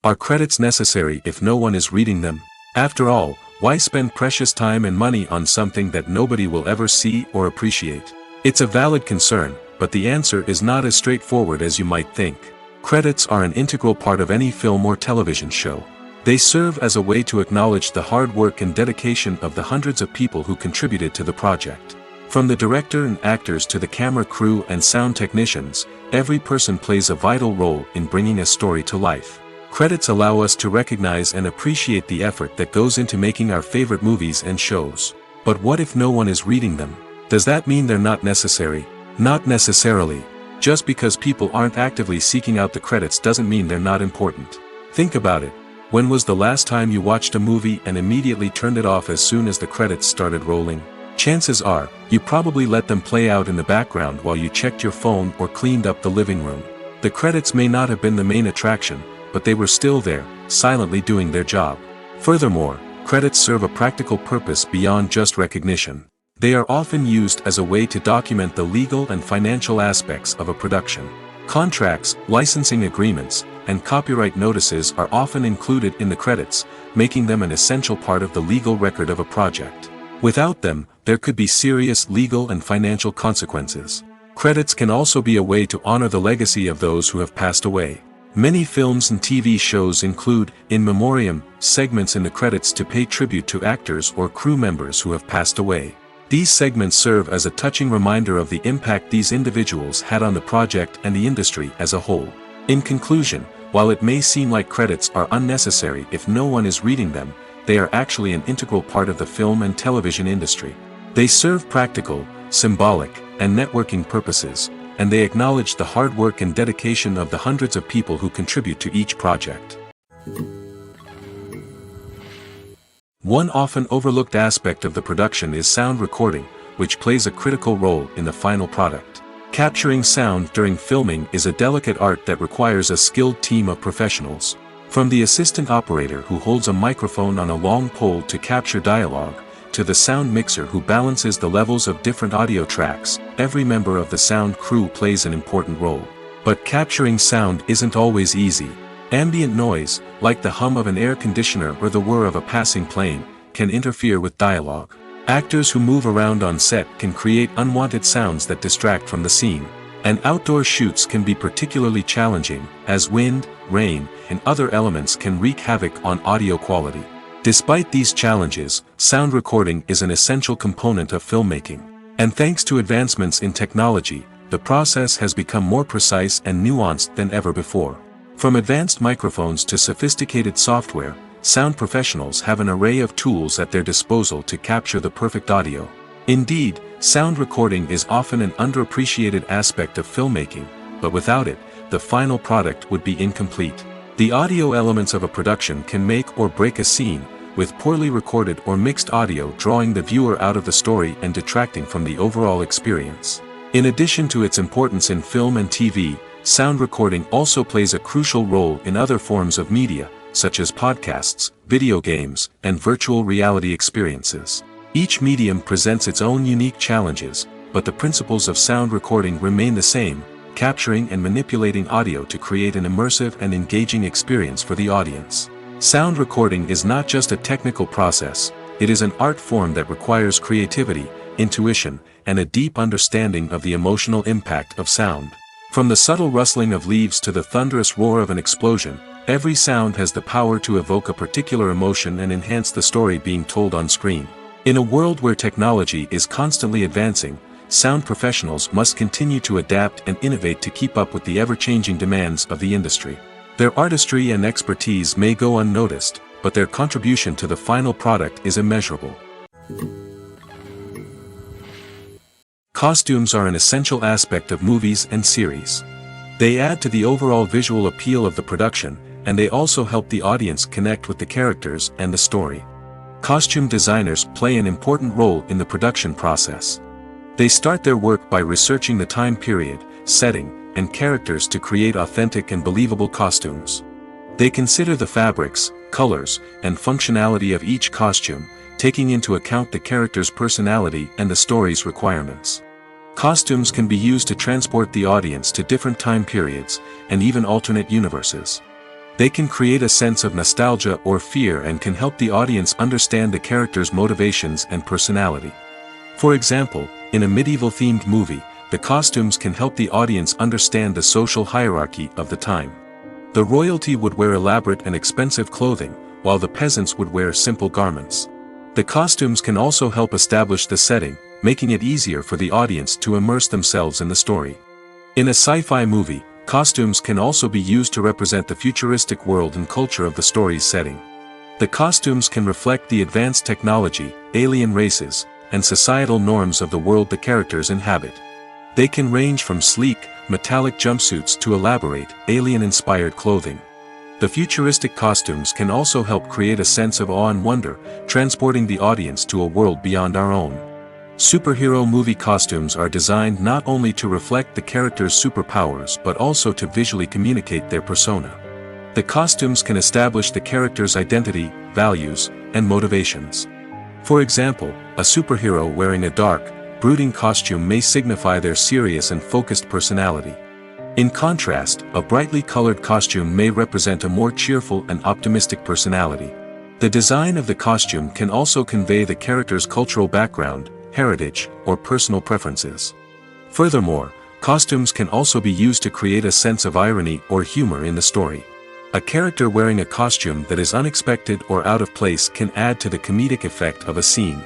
Are credits necessary if no one is reading them? After all, why spend precious time and money on something that nobody will ever see or appreciate? It's a valid concern, but the answer is not as straightforward as you might think. Credits are an integral part of any film or television show. They serve as a way to acknowledge the hard work and dedication of the hundreds of people who contributed to the project. From the director and actors to the camera crew and sound technicians, every person plays a vital role in bringing a story to life. Credits allow us to recognize and appreciate the effort that goes into making our favorite movies and shows. But what if no one is reading them? Does that mean they're not necessary? Not necessarily. Just because people aren't actively seeking out the credits doesn't mean they're not important. Think about it. When was the last time you watched a movie and immediately turned it off as soon as the credits started rolling? Chances are, you probably let them play out in the background while you checked your phone or cleaned up the living room. The credits may not have been the main attraction, but they were still there, silently doing their job. Furthermore, credits serve a practical purpose beyond just recognition. They are often used as a way to document the legal and financial aspects of a production. Contracts, licensing agreements, and copyright notices are often included in the credits, making them an essential part of the legal record of a project. Without them, there could be serious legal and financial consequences. Credits can also be a way to honor the legacy of those who have passed away. Many films and TV shows include, in memoriam, segments in the credits to pay tribute to actors or crew members who have passed away. These segments serve as a touching reminder of the impact these individuals had on the project and the industry as a whole. In conclusion, while it may seem like credits are unnecessary if no one is reading them, they are actually an integral part of the film and television industry. They serve practical, symbolic, and networking purposes, and they acknowledge the hard work and dedication of the hundreds of people who contribute to each project. One often overlooked aspect of the production is sound recording, which plays a critical role in the final product. Capturing sound during filming is a delicate art that requires a skilled team of professionals. From the assistant operator who holds a microphone on a long pole to capture dialogue, to the sound mixer who balances the levels of different audio tracks, every member of the sound crew plays an important role. But capturing sound isn't always easy. Ambient noise, like the hum of an air conditioner or the whir of a passing plane, can interfere with dialogue. Actors who move around on set can create unwanted sounds that distract from the scene. And outdoor shoots can be particularly challenging, as wind, rain, and other elements can wreak havoc on audio quality. Despite these challenges, sound recording is an essential component of filmmaking. And thanks to advancements in technology, the process has become more precise and nuanced than ever before. From advanced microphones to sophisticated software, sound professionals have an array of tools at their disposal to capture the perfect audio. Indeed, sound recording is often an underappreciated aspect of filmmaking, but without it, the final product would be incomplete. The audio elements of a production can make or break a scene, with poorly recorded or mixed audio drawing the viewer out of the story and detracting from the overall experience. In addition to its importance in film and TV, sound recording also plays a crucial role in other forms of media, such as podcasts, video games, and virtual reality experiences. Each medium presents its own unique challenges, but the principles of sound recording remain the same, capturing and manipulating audio to create an immersive and engaging experience for the audience. Sound recording is not just a technical process, it is an art form that requires creativity, intuition, and a deep understanding of the emotional impact of sound. From the subtle rustling of leaves to the thunderous roar of an explosion, every sound has the power to evoke a particular emotion and enhance the story being told on screen. In a world where technology is constantly advancing, sound professionals must continue to adapt and innovate to keep up with the ever-changing demands of the industry. Their artistry and expertise may go unnoticed, but their contribution to the final product is immeasurable. Costumes are an essential aspect of movies and series. They add to the overall visual appeal of the production, and they also help the audience connect with the characters and the story. Costume designers play an important role in the production process. They start their work by researching the time period, setting, and characters to create authentic and believable costumes. They consider the fabrics, colors, and functionality of each costume, taking into account the character's personality and the story's requirements. Costumes can be used to transport the audience to different time periods, and even alternate universes. They can create a sense of nostalgia or fear and can help the audience understand the character's motivations and personality. For example, in a medieval-themed movie, the costumes can help the audience understand the social hierarchy of the time. The royalty would wear elaborate and expensive clothing, while the peasants would wear simple garments. The costumes can also help establish the setting, making it easier for the audience to immerse themselves in the story. In a sci-fi movie, costumes can also be used to represent the futuristic world and culture of the story's setting. The costumes can reflect the advanced technology, alien races, and societal norms of the world the characters inhabit. They can range from sleek, metallic jumpsuits to elaborate, alien-inspired clothing. The futuristic costumes can also help create a sense of awe and wonder, transporting the audience to a world beyond our own. Superhero movie costumes are designed not only to reflect the character's superpowers but also to visually communicate their persona. The costumes can establish the character's identity, values, and motivations. For example, a superhero wearing a dark, brooding costume may signify their serious and focused personality. In contrast, a brightly colored costume may represent a more cheerful and optimistic personality. The design of the costume can also convey the character's cultural background, heritage, or personal preferences. Furthermore, costumes can also be used to create a sense of irony or humor in the story. A character wearing a costume that is unexpected or out of place can add to the comedic effect of a scene.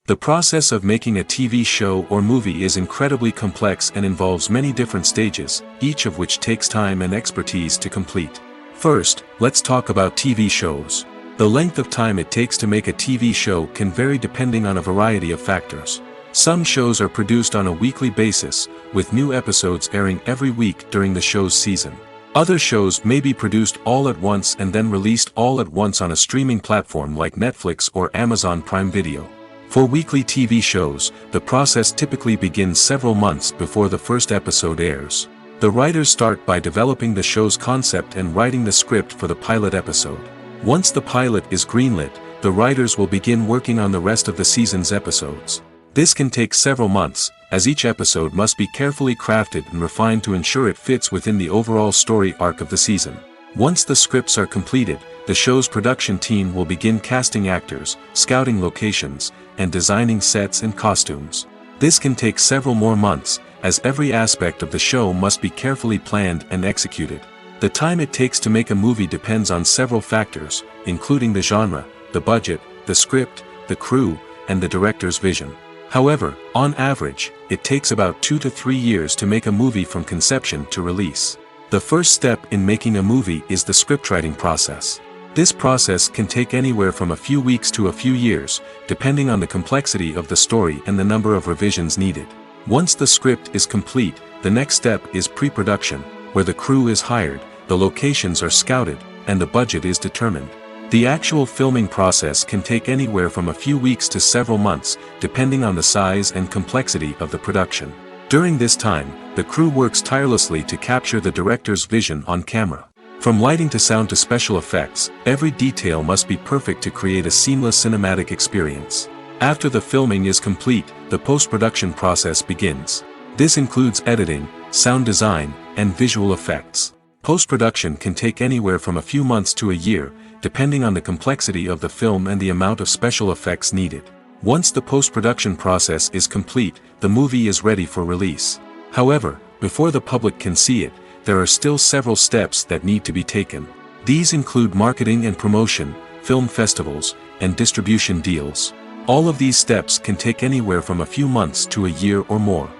The process of making a TV show or movie is incredibly complex and involves many different stages, each of which takes time and expertise to complete. First, let's talk about TV shows. The length of time it takes to make a TV show can vary depending on a variety of factors. Some shows are produced on a weekly basis, with new episodes airing every week during the show's season. Other shows may be produced all at once and then released all at once on a streaming platform like Netflix or Amazon Prime Video. For weekly TV shows, the process typically begins several months before the first episode airs. The writers start by developing the show's concept and writing the script for the pilot episode. Once the pilot is greenlit, the writers will begin working on the rest of the season's episodes. This can take several months, as each episode must be carefully crafted and refined to ensure it fits within the overall story arc of the season. Once the scripts are completed, the show's production team will begin casting actors, scouting locations, and designing sets and costumes. This can take several more months, as every aspect of the show must be carefully planned and executed. The time it takes to make a movie depends on several factors, including the genre, the budget, the script, the crew, and the director's vision. However, on average, it takes about 2 to 3 years to make a movie from conception to release. The first step in making a movie is the scriptwriting process. This process can take anywhere from a few weeks to a few years, depending on the complexity of the story and the number of revisions needed. Once the script is complete, the next step is pre-production, where the crew is hired, the locations are scouted, and the budget is determined. The actual filming process can take anywhere from a few weeks to several months, depending on the size and complexity of the production. During this time, the crew works tirelessly to capture the director's vision on camera. From lighting to sound to special effects, every detail must be perfect to create a seamless cinematic experience. After the filming is complete, the post-production process begins. This includes editing, sound design, and visual effects. Post-production can take anywhere from a few months to a year, depending on the complexity of the film and the amount of special effects needed. Once the post-production process is complete, the movie is ready for release. However, before the public can see it, there are still several steps that need to be taken. These include marketing and promotion, film festivals, and distribution deals. All of these steps can take anywhere from a few months to a year or more.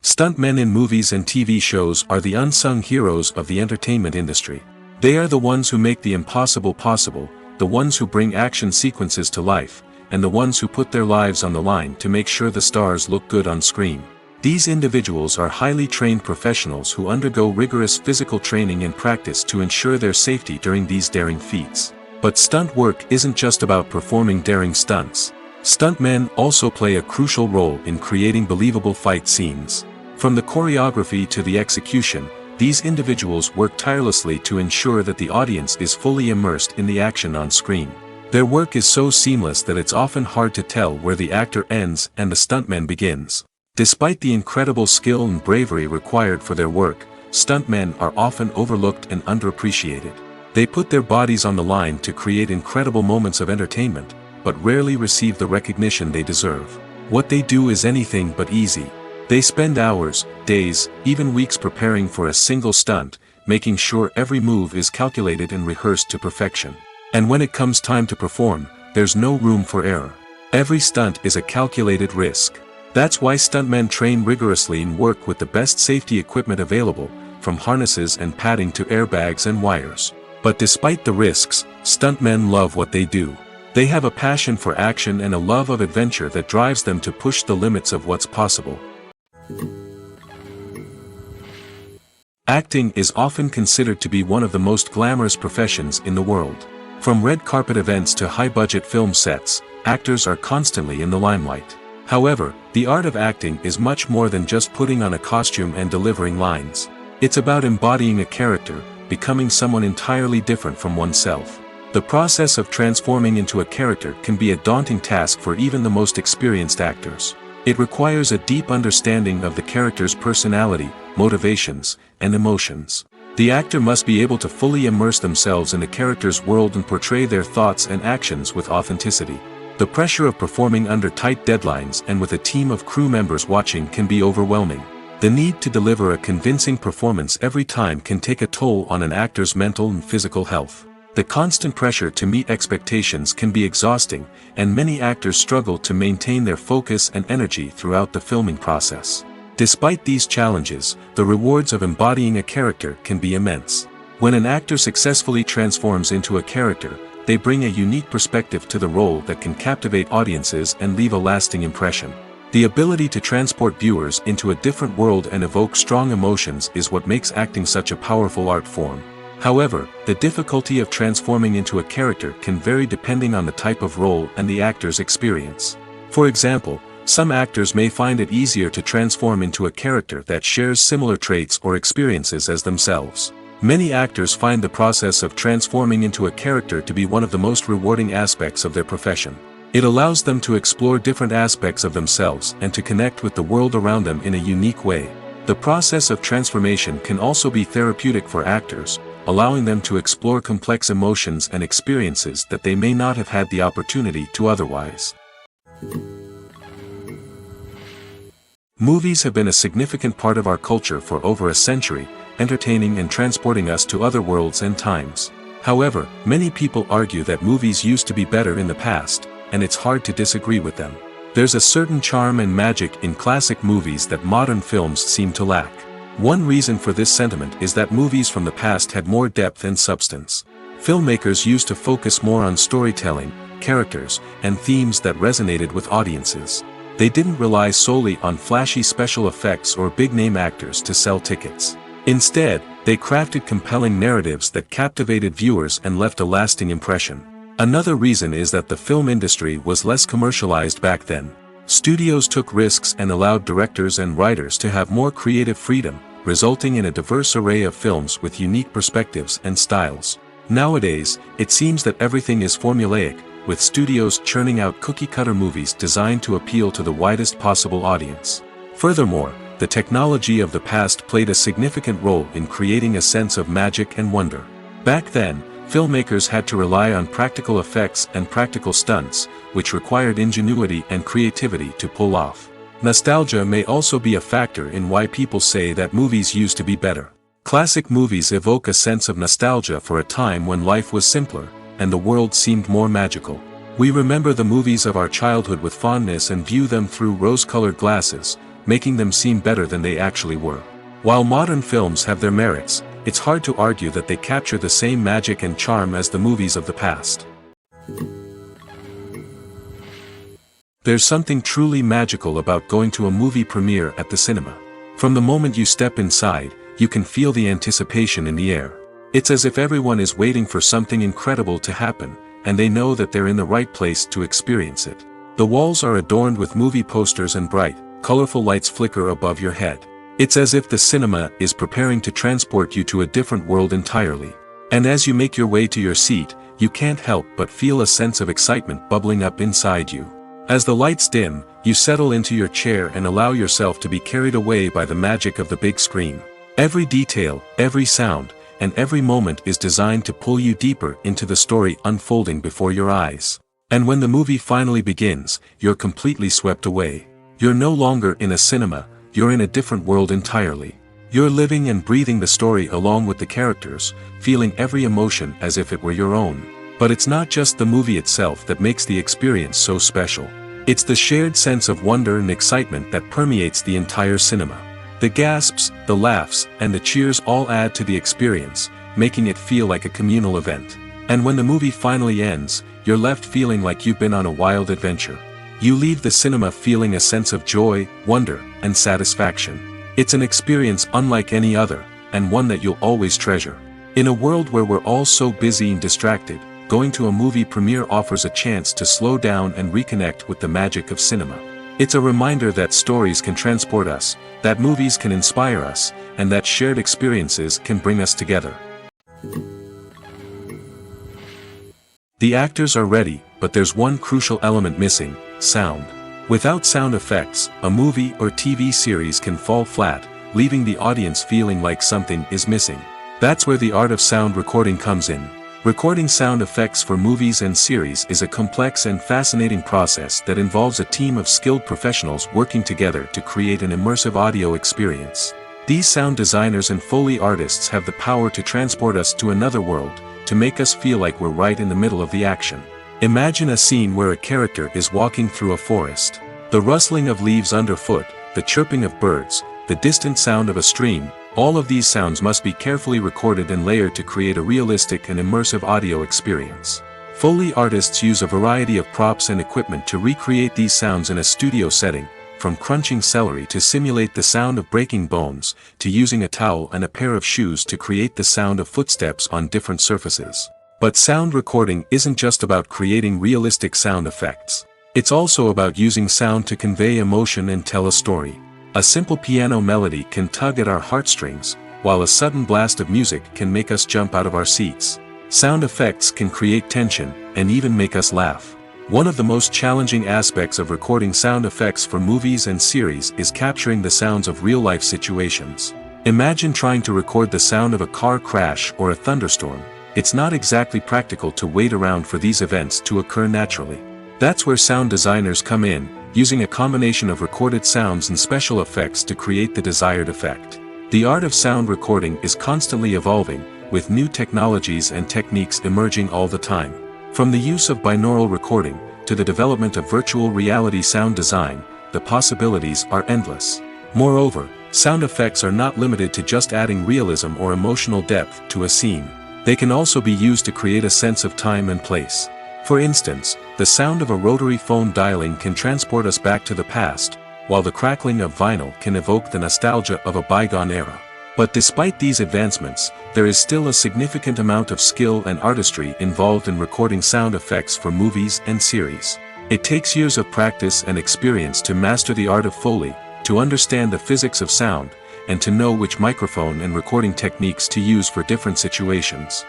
Stuntmen in movies and TV shows are the unsung heroes of the entertainment industry. They are the ones who make the impossible possible, the ones who bring action sequences to life, and the ones who put their lives on the line to make sure the stars look good on screen. These individuals are highly trained professionals who undergo rigorous physical training and practice to ensure their safety during these daring feats. But stunt work isn't just about performing daring stunts. Stuntmen also play a crucial role in creating believable fight scenes. From the choreography to the execution, these individuals work tirelessly to ensure that the audience is fully immersed in the action on screen. Their work is so seamless that it's often hard to tell where the actor ends and the stuntman begins. Despite the incredible skill and bravery required for their work, stuntmen are often overlooked and underappreciated. They put their bodies on the line to create incredible moments of entertainment, but rarely receive the recognition they deserve. What they do is anything but easy. They spend hours, days, even weeks preparing for a single stunt, making sure every move is calculated and rehearsed to perfection. And when it comes time to perform, there's no room for error. Every stunt is a calculated risk. That's why stuntmen train rigorously and work with the best safety equipment available, from harnesses and padding to airbags and wires. But despite the risks, stuntmen love what they do. They have a passion for action and a love of adventure that drives them to push the limits of what's possible. Acting is often considered to be one of the most glamorous professions in the world. From red carpet events to high-budget film sets, actors are constantly in the limelight. However, the art of acting is much more than just putting on a costume and delivering lines. It's about embodying a character, becoming someone entirely different from oneself. The process of transforming into a character can be a daunting task for even the most experienced actors. It requires a deep understanding of the character's personality, motivations, and emotions. The actor must be able to fully immerse themselves in the character's world and portray their thoughts and actions with authenticity. The pressure of performing under tight deadlines and with a team of crew members watching can be overwhelming. The need to deliver a convincing performance every time can take a toll on an actor's mental and physical health. The constant pressure to meet expectations can be exhausting, and many actors struggle to maintain their focus and energy throughout the filming process. Despite these challenges, the rewards of embodying a character can be immense. When an actor successfully transforms into a character, they bring a unique perspective to the role that can captivate audiences and leave a lasting impression. The ability to transport viewers into a different world and evoke strong emotions is what makes acting such a powerful art form. However, the difficulty of transforming into a character can vary depending on the type of role and the actor's experience. For example, some actors may find it easier to transform into a character that shares similar traits or experiences as themselves. Many actors find the process of transforming into a character to be one of the most rewarding aspects of their profession. It allows them to explore different aspects of themselves and to connect with the world around them in a unique way. The process of transformation can also be therapeutic for actors, allowing them to explore complex emotions and experiences that they may not have had the opportunity to otherwise. Movies have been a significant part of our culture for over a century, entertaining and transporting us to other worlds and times. However, many people argue that movies used to be better in the past, and it's hard to disagree with them. There's a certain charm and magic in classic movies that modern films seem to lack. One reason for this sentiment is that movies from the past had more depth and substance. Filmmakers used to focus more on storytelling, characters, and themes that resonated with audiences. They didn't rely solely on flashy special effects or big-name actors to sell tickets. Instead, they crafted compelling narratives that captivated viewers and left a lasting impression. Another reason is that the film industry was less commercialized back then. Studios took risks and allowed directors and writers to have more creative freedom, resulting in a diverse array of films with unique perspectives and styles. Nowadays, it seems that everything is formulaic, with studios churning out cookie-cutter movies designed to appeal to the widest possible audience. Furthermore, the technology of the past played a significant role in creating a sense of magic and wonder. Back then, filmmakers had to rely on practical effects and practical stunts, which required ingenuity and creativity to pull off. Nostalgia may also be a factor in why people say that movies used to be better. Classic movies evoke a sense of nostalgia for a time when life was simpler, and the world seemed more magical. We remember the movies of our childhood with fondness and view them through rose-colored glasses, making them seem better than they actually were. While modern films have their merits, it's hard to argue that they capture the same magic and charm as the movies of the past. There's something truly magical about going to a movie premiere at the cinema. From the moment you step inside, you can feel the anticipation in the air. It's as if everyone is waiting for something incredible to happen, and they know that they're in the right place to experience it. The walls are adorned with movie posters and bright, colorful lights flicker above your head. It's as if the cinema is preparing to transport you to a different world entirely. And as you make your way to your seat, you can't help but feel a sense of excitement bubbling up inside you. As the lights dim, you settle into your chair and allow yourself to be carried away by the magic of the big screen. Every detail, every sound, and every moment is designed to pull you deeper into the story unfolding before your eyes. And when the movie finally begins, you're completely swept away. You're no longer in a cinema, you're in a different world entirely. You're living and breathing the story along with the characters, feeling every emotion as if it were your own. But it's not just the movie itself that makes the experience so special. It's the shared sense of wonder and excitement that permeates the entire cinema. The gasps, the laughs, and the cheers all add to the experience, making it feel like a communal event. And when the movie finally ends, you're left feeling like you've been on a wild adventure. You leave the cinema feeling a sense of joy, wonder, and satisfaction. It's an experience unlike any other, and one that you'll always treasure. In a world where we're all so busy and distracted, going to a movie premiere offers a chance to slow down and reconnect with the magic of cinema. It's a reminder that stories can transport us, that movies can inspire us, and that shared experiences can bring us together. The actors are ready, but there's one crucial element missing: sound. Without sound effects, a movie or TV series can fall flat, leaving the audience feeling like something is missing. That's where the art of sound recording comes in. Recording sound effects for movies and series is a complex and fascinating process that involves a team of skilled professionals working together to create an immersive audio experience. These sound designers and Foley artists have the power to transport us to another world, to make us feel like we're right in the middle of the action. Imagine a scene where a character is walking through a forest. The rustling of leaves underfoot, the chirping of birds, the distant sound of a stream, all of these sounds must be carefully recorded and layered to create a realistic and immersive audio experience. Foley artists use a variety of props and equipment to recreate these sounds in a studio setting, from crunching celery to simulate the sound of breaking bones, to using a towel and a pair of shoes to create the sound of footsteps on different surfaces. But sound recording isn't just about creating realistic sound effects. It's also about using sound to convey emotion and tell a story. A simple piano melody can tug at our heartstrings, while a sudden blast of music can make us jump out of our seats. Sound effects can create tension, and even make us laugh. One of the most challenging aspects of recording sound effects for movies and series is capturing the sounds of real-life situations. Imagine trying to record the sound of a car crash or a thunderstorm. It's not exactly practical to wait around for these events to occur naturally. That's where sound designers come in, using a combination of recorded sounds and special effects to create the desired effect. The art of sound recording is constantly evolving, with new technologies and techniques emerging all the time. From the use of binaural recording, to the development of virtual reality sound design, the possibilities are endless. Moreover, sound effects are not limited to just adding realism or emotional depth to a scene. They can also be used to create a sense of time and place. For instance, the sound of a rotary phone dialing can transport us back to the past, while the crackling of vinyl can evoke the nostalgia of a bygone era. But despite these advancements, there is still a significant amount of skill and artistry involved in recording sound effects for movies and series. It takes years of practice and experience to master the art of Foley, to understand the physics of sound, and to know which microphone and recording techniques to use for different situations.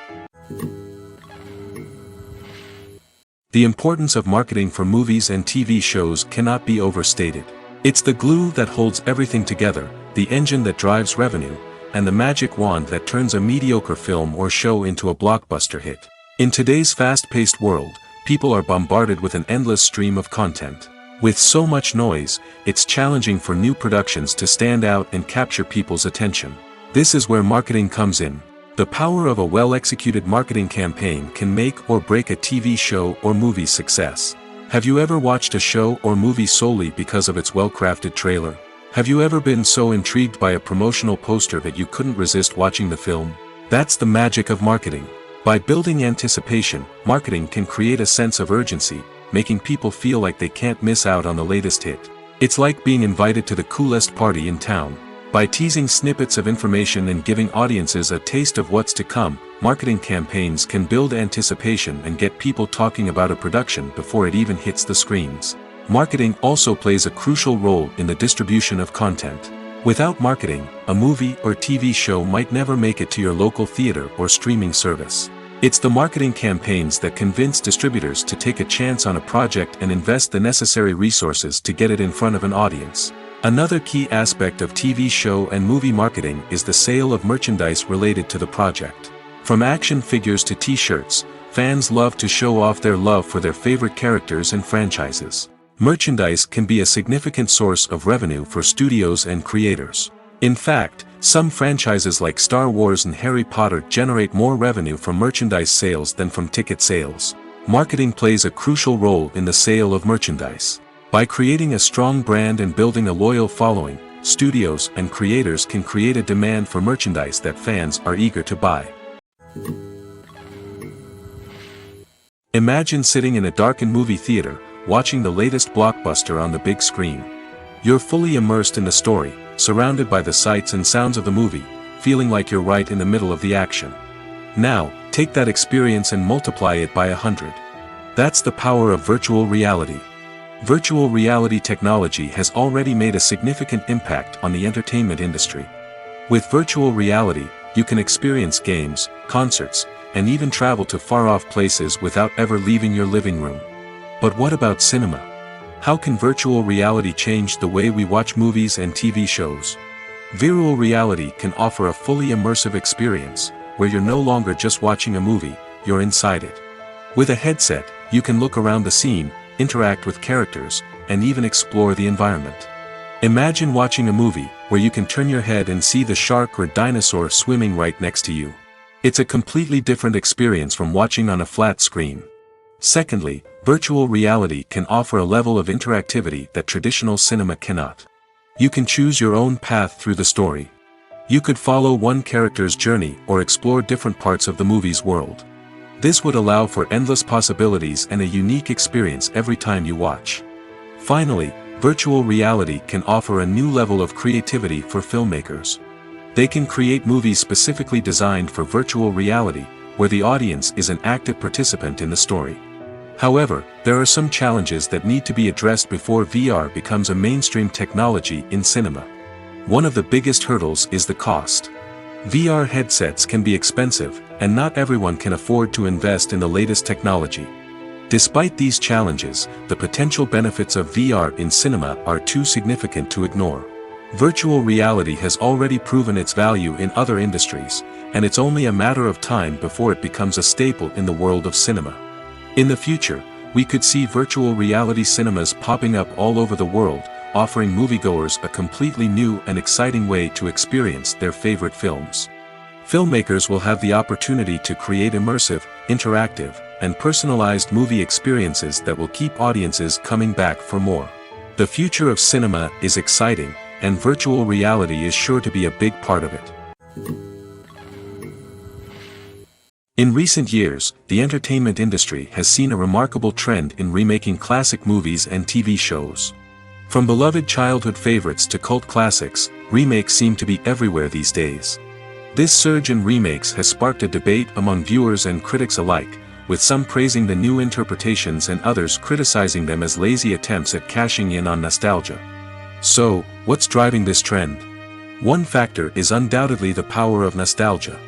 The importance of marketing for movies and TV shows cannot be overstated. It's the glue that holds everything together, the engine that drives revenue, and the magic wand that turns a mediocre film or show into a blockbuster hit. In today's fast-paced world, people are bombarded with an endless stream of content. With so much noise, it's challenging for new productions to stand out and capture people's attention. This is where marketing comes in. The power of a well-executed marketing campaign can make or break a TV show or movie's success. Have you ever watched a show or movie solely because of its well-crafted trailer? Have you ever been so intrigued by a promotional poster that you couldn't resist watching the film? That's the magic of marketing. By building anticipation, marketing can create a sense of urgency, making people feel like they can't miss out on the latest hit. It's like being invited to the coolest party in town. By teasing snippets of information and giving audiences a taste of what's to come, marketing campaigns can build anticipation and get people talking about a production before it even hits the screens. Marketing also plays a crucial role in the distribution of content. Without marketing, a movie or TV show might never make it to your local theater or streaming service. It's the marketing campaigns that convince distributors to take a chance on a project and invest the necessary resources to get it in front of an audience. Another key aspect of TV show and movie marketing is the sale of merchandise related to the project. From action figures to t-shirts, fans love to show off their love for their favorite characters and franchises. Merchandise can be a significant source of revenue for studios and creators. In fact, some franchises like Star Wars and Harry Potter generate more revenue from merchandise sales than from ticket sales. Marketing plays a crucial role in the sale of merchandise. By creating a strong brand and building a loyal following, studios and creators can create a demand for merchandise that fans are eager to buy. Imagine sitting in a darkened movie theater, watching the latest blockbuster on the big screen. You're fully immersed in the story, surrounded by the sights and sounds of the movie, feeling like you're right in the middle of the action. Now, take that experience and multiply it by 100. That's the power of virtual reality. Virtual reality technology has already made a significant impact on the entertainment industry. With virtual reality, you can experience games, concerts, and even travel to far-off places without ever leaving your living room. But what about cinema? How can virtual reality change the way we watch movies and TV shows? Virtual reality can offer a fully immersive experience, where you're no longer just watching a movie, you're inside it. With a headset, you can look around the scene, interact with characters, and even explore the environment. Imagine watching a movie, where you can turn your head and see the shark or dinosaur swimming right next to you. It's a completely different experience from watching on a flat screen. Secondly, virtual reality can offer a level of interactivity that traditional cinema cannot. You can choose your own path through the story. You could follow one character's journey or explore different parts of the movie's world. This would allow for endless possibilities and a unique experience every time you watch. Finally, virtual reality can offer a new level of creativity for filmmakers. They can create movies specifically designed for virtual reality, where the audience is an active participant in the story. However, there are some challenges that need to be addressed before VR becomes a mainstream technology in cinema. One of the biggest hurdles is the cost. VR headsets can be expensive, and not everyone can afford to invest in the latest technology. Despite these challenges, the potential benefits of VR in cinema are too significant to ignore. Virtual reality has already proven its value in other industries, and it's only a matter of time before it becomes a staple in the world of cinema. In the future, we could see virtual reality cinemas popping up all over the world, offering moviegoers a completely new and exciting way to experience their favorite films. Filmmakers will have the opportunity to create immersive, interactive, and personalized movie experiences that will keep audiences coming back for more. The future of cinema is exciting, and virtual reality is sure to be a big part of it. In recent years, the entertainment industry has seen a remarkable trend in remaking classic movies and TV shows. From beloved childhood favorites to cult classics, remakes seem to be everywhere these days. This surge in remakes has sparked a debate among viewers and critics alike, with some praising the new interpretations and others criticizing them as lazy attempts at cashing in on nostalgia. So, what's driving this trend? One factor is undoubtedly the power of nostalgia.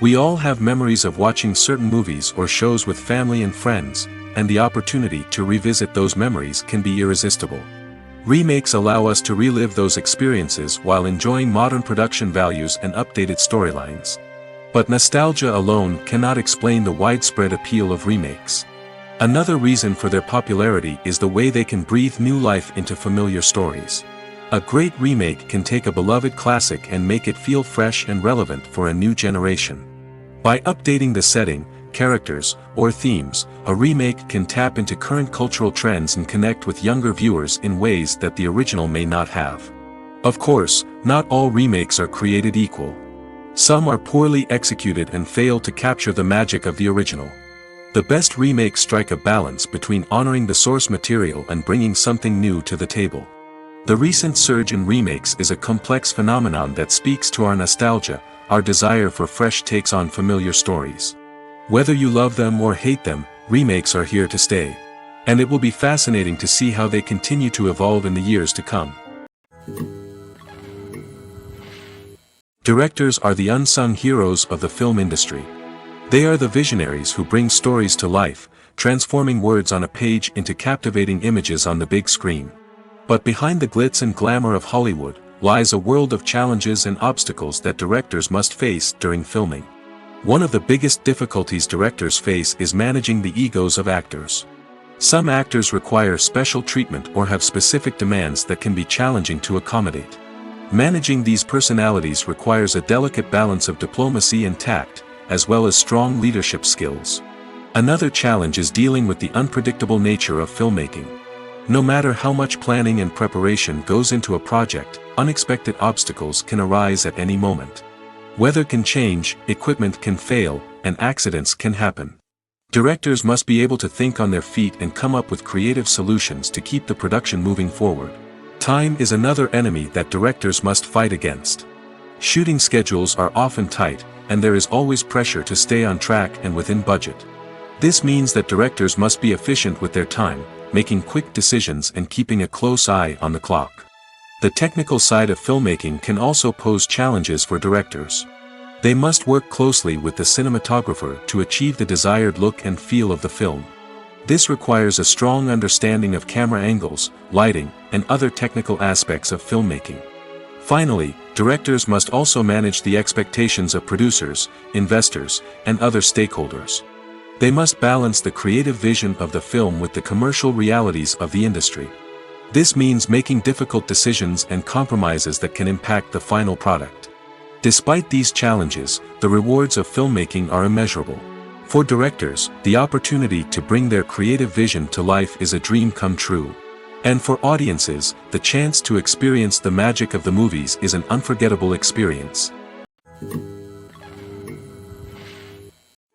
We all have memories of watching certain movies or shows with family and friends, and the opportunity to revisit those memories can be irresistible. Remakes allow us to relive those experiences while enjoying modern production values and updated storylines. But nostalgia alone cannot explain the widespread appeal of remakes. Another reason for their popularity is the way they can breathe new life into familiar stories. A great remake can take a beloved classic and make it feel fresh and relevant for a new generation. By updating the setting, characters, or themes, a remake can tap into current cultural trends and connect with younger viewers in ways that the original may not have. Of course, not all remakes are created equal. Some are poorly executed and fail to capture the magic of the original. The best remakes strike a balance between honoring the source material and bringing something new to the table. The recent surge in remakes is a complex phenomenon that speaks to our nostalgia, our desire for fresh takes on familiar stories. Whether you love them or hate them, remakes are here to stay. And it will be fascinating to see how they continue to evolve in the years to come. Directors are the unsung heroes of the film industry. They are the visionaries who bring stories to life, transforming words on a page into captivating images on the big screen. But behind the glitz and glamour of Hollywood, lies a world of challenges and obstacles that directors must face during filming. One of the biggest difficulties directors face is managing the egos of actors. Some actors require special treatment or have specific demands that can be challenging to accommodate. Managing these personalities requires a delicate balance of diplomacy and tact, as well as strong leadership skills. Another challenge is dealing with the unpredictable nature of filmmaking. No matter how much planning and preparation goes into a project, unexpected obstacles can arise at any moment. Weather can change, equipment can fail, and accidents can happen. Directors must be able to think on their feet and come up with creative solutions to keep the production moving forward. Time is another enemy that directors must fight against. Shooting schedules are often tight, and there is always pressure to stay on track and within budget. This means that directors must be efficient with their time, making quick decisions and keeping a close eye on the clock. The technical side of filmmaking can also pose challenges for directors. They must work closely with the cinematographer to achieve the desired look and feel of the film. This requires a strong understanding of camera angles, lighting, and other technical aspects of filmmaking. Finally, directors must also manage the expectations of producers, investors, and other stakeholders. They must balance the creative vision of the film with the commercial realities of the industry. This means making difficult decisions and compromises that can impact the final product. Despite these challenges, the rewards of filmmaking are immeasurable. For directors, the opportunity to bring their creative vision to life is a dream come true. And for audiences, the chance to experience the magic of the movies is an unforgettable experience.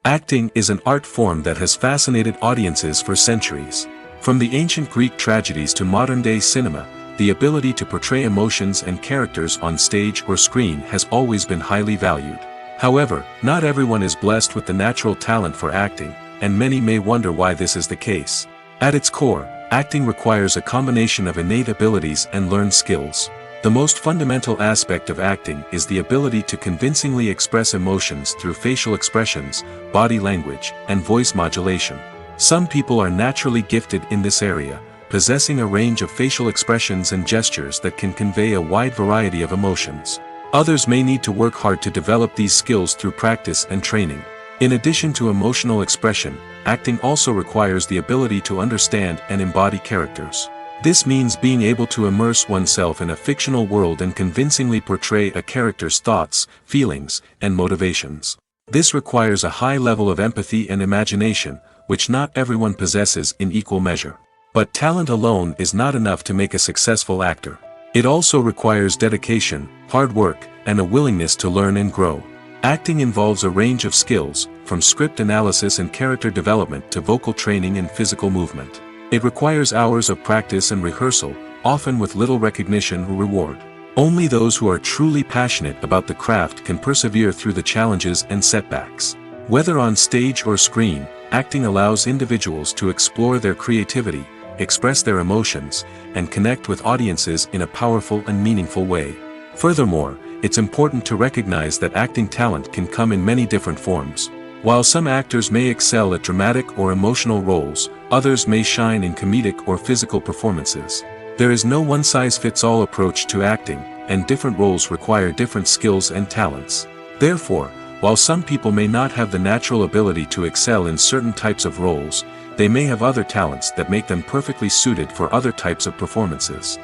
Acting is an art form that has fascinated audiences for centuries. From the ancient Greek tragedies to modern-day cinema, the ability to portray emotions and characters on stage or screen has always been highly valued. However, not everyone is blessed with the natural talent for acting, and many may wonder why this is the case. At its core, acting requires a combination of innate abilities and learned skills. The most fundamental aspect of acting is the ability to convincingly express emotions through facial expressions, body language, and voice modulation. Some people are naturally gifted in this area, possessing a range of facial expressions and gestures that can convey a wide variety of emotions. Others may need to work hard to develop these skills through practice and training. In addition to emotional expression, acting also requires the ability to understand and embody characters. This means being able to immerse oneself in a fictional world and convincingly portray a character's thoughts, feelings, and motivations. This requires a high level of empathy and imagination, which not everyone possesses in equal measure. But talent alone is not enough to make a successful actor. It also requires dedication, hard work, and a willingness to learn and grow. Acting involves a range of skills, from script analysis and character development to vocal training and physical movement. It requires hours of practice and rehearsal, often with little recognition or reward. Only those who are truly passionate about the craft can persevere through the challenges and setbacks. Whether on stage or screen, acting allows individuals to explore their creativity, express their emotions, and connect with audiences in a powerful and meaningful way. Furthermore, it's important to recognize that acting talent can come in many different forms. While some actors may excel at dramatic or emotional roles, others may shine in comedic or physical performances. There is no one-size-fits-all approach to acting, and different roles require different skills and talents. Therefore, while some people may not have the natural ability to excel in certain types of roles, they may have other talents that make them perfectly suited for other types of performances.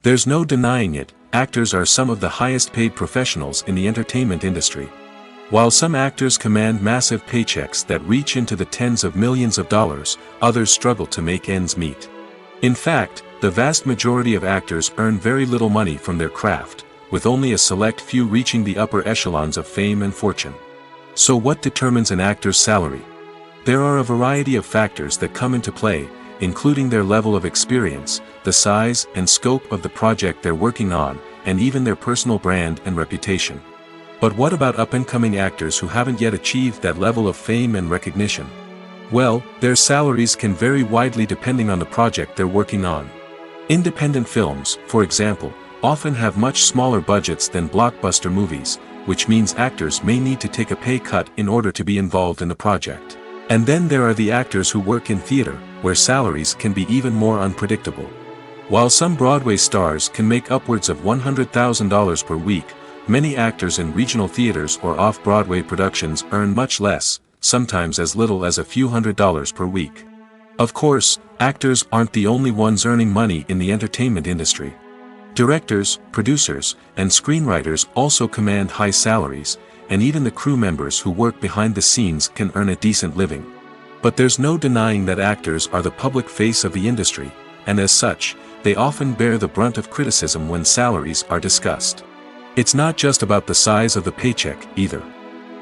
There's no denying it, actors are some of the highest-paid professionals in the entertainment industry. While some actors command massive paychecks that reach into the tens of millions of dollars, others struggle to make ends meet. In fact, the vast majority of actors earn very little money from their craft, with only a select few reaching the upper echelons of fame and fortune. So what determines an actor's salary? There are a variety of factors that come into play, including their level of experience, the size and scope of the project they're working on, and even their personal brand and reputation. But what about up-and-coming actors who haven't yet achieved that level of fame and recognition? Well, their salaries can vary widely depending on the project they're working on. Independent films, for example, often have much smaller budgets than blockbuster movies, which means actors may need to take a pay cut in order to be involved in the project. And then there are the actors who work in theater, where salaries can be even more unpredictable. While some Broadway stars can make upwards of $100,000 per week, many actors in regional theaters or off-Broadway productions earn much less, sometimes as little as a few $100s per week. Of course, actors aren't the only ones earning money in the entertainment industry. Directors, producers, and screenwriters also command high salaries, and even the crew members who work behind the scenes can earn a decent living. But there's no denying that actors are the public face of the industry, and as such, they often bear the brunt of criticism when salaries are discussed. It's not just about the size of the paycheck, either.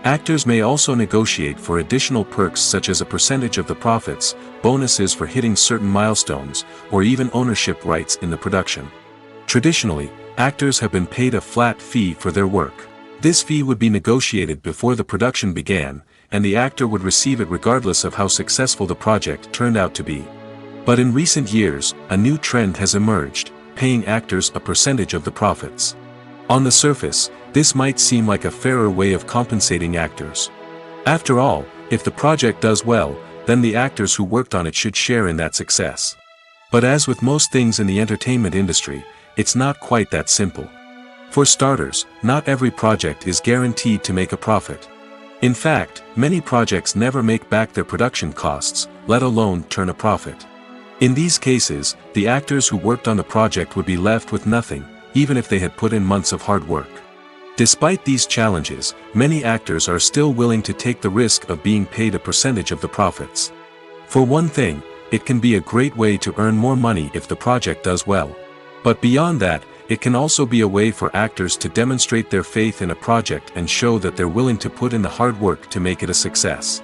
Actors may also negotiate for additional perks such as a percentage of the profits, bonuses for hitting certain milestones, or even ownership rights in the production. Traditionally, actors have been paid a flat fee for their work. This fee would be negotiated before the production began, and the actor would receive it regardless of how successful the project turned out to be. But in recent years, a new trend has emerged, paying actors a percentage of the profits. On the surface, this might seem like a fairer way of compensating actors. After all, if the project does well, then the actors who worked on it should share in that success. But as with most things in the entertainment industry, it's not quite that simple. For starters, not every project is guaranteed to make a profit. In fact, many projects never make back their production costs, let alone turn a profit. In these cases, the actors who worked on the project would be left with nothing, even if they had put in months of hard work. Despite these challenges, many actors are still willing to take the risk of being paid a percentage of the profits. For one thing, it can be a great way to earn more money if the project does well. But beyond that, it can also be a way for actors to demonstrate their faith in a project and show that they're willing to put in the hard work to make it a success.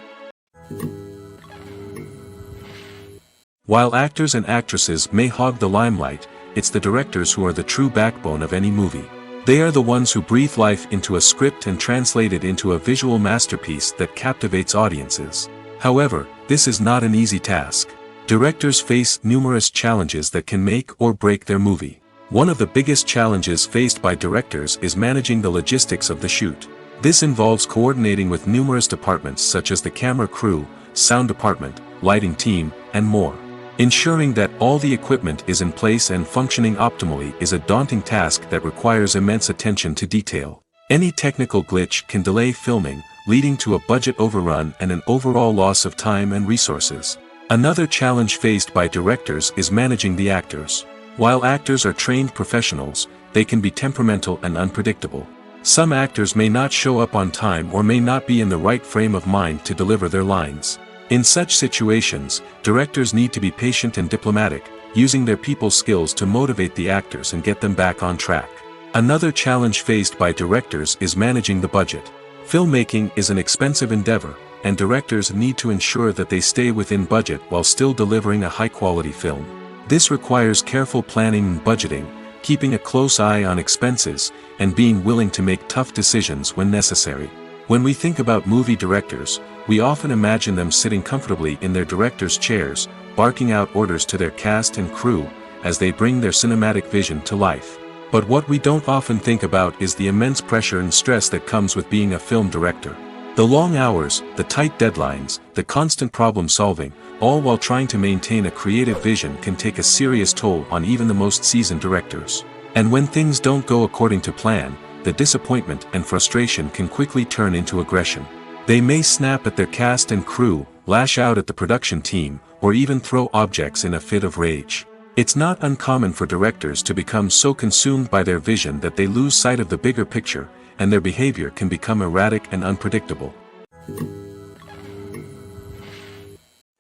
While actors and actresses may hog the limelight, it's the directors who are the true backbone of any movie. They are the ones who breathe life into a script and translate it into a visual masterpiece that captivates audiences. However, this is not an easy task. Directors face numerous challenges that can make or break their movie. One of the biggest challenges faced by directors is managing the logistics of the shoot. This involves coordinating with numerous departments such as the camera crew, sound department, lighting team, and more. Ensuring that all the equipment is in place and functioning optimally is a daunting task that requires immense attention to detail. Any technical glitch can delay filming, leading to a budget overrun and an overall loss of time and resources. Another challenge faced by directors is managing the actors. While actors are trained professionals, they can be temperamental and unpredictable. Some actors may not show up on time or may not be in the right frame of mind to deliver their lines. In such situations, directors need to be patient and diplomatic, using their people skills to motivate the actors and get them back on track. Another challenge faced by directors is managing the budget. Filmmaking is an expensive endeavor, and directors need to ensure that they stay within budget while still delivering a high-quality film. This requires careful planning and budgeting, keeping a close eye on expenses, and being willing to make tough decisions when necessary. When we think about movie directors, we often imagine them sitting comfortably in their director's chairs, barking out orders to their cast and crew, as they bring their cinematic vision to life. But what we don't often think about is the immense pressure and stress that comes with being a film director. The long hours, the tight deadlines, the constant problem solving, all while trying to maintain a creative vision can take a serious toll on even the most seasoned directors. And when things don't go according to plan, the disappointment and frustration can quickly turn into aggression. They may snap at their cast and crew, lash out at the production team, or even throw objects in a fit of rage. It's not uncommon for directors to become so consumed by their vision that they lose sight of the bigger picture, and their behavior can become erratic and unpredictable.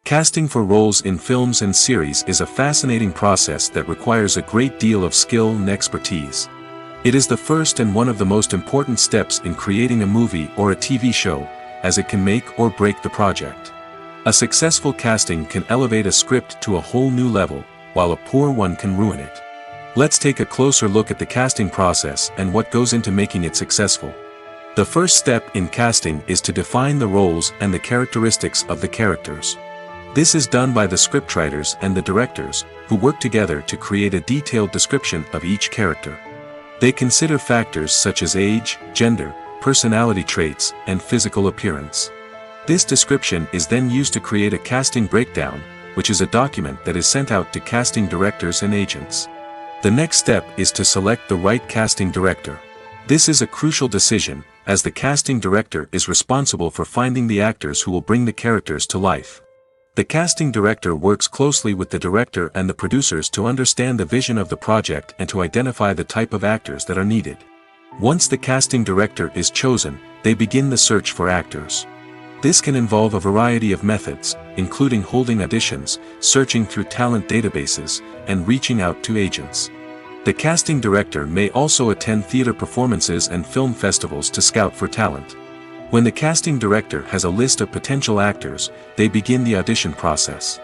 Casting for roles in films and series is a fascinating process that requires a great deal of skill and expertise. It is the first and one of the most important steps in creating a movie or a TV show, as it can make or break the project. A successful casting can elevate a script to a whole new level, while a poor one can ruin it. Let's take a closer look at the casting process and what goes into making it successful. The first step in casting is to define the roles and the characteristics of the characters. This is done by the scriptwriters and the directors, who work together to create a detailed description of each character. They consider factors such as age, gender, personality traits, and physical appearance. This description is then used to create a casting breakdown, which is a document that is sent out to casting directors and agents. The next step is to select the right casting director. This is a crucial decision, as the casting director is responsible for finding the actors who will bring the characters to life. The casting director works closely with the director and the producers to understand the vision of the project and to identify the type of actors that are needed. Once the casting director is chosen, they begin the search for actors. This can involve a variety of methods, including holding auditions, searching through talent databases, and reaching out to agents. The casting director may also attend theater performances and film festivals to scout for talent. When the casting director has a list of potential actors, they begin the audition process.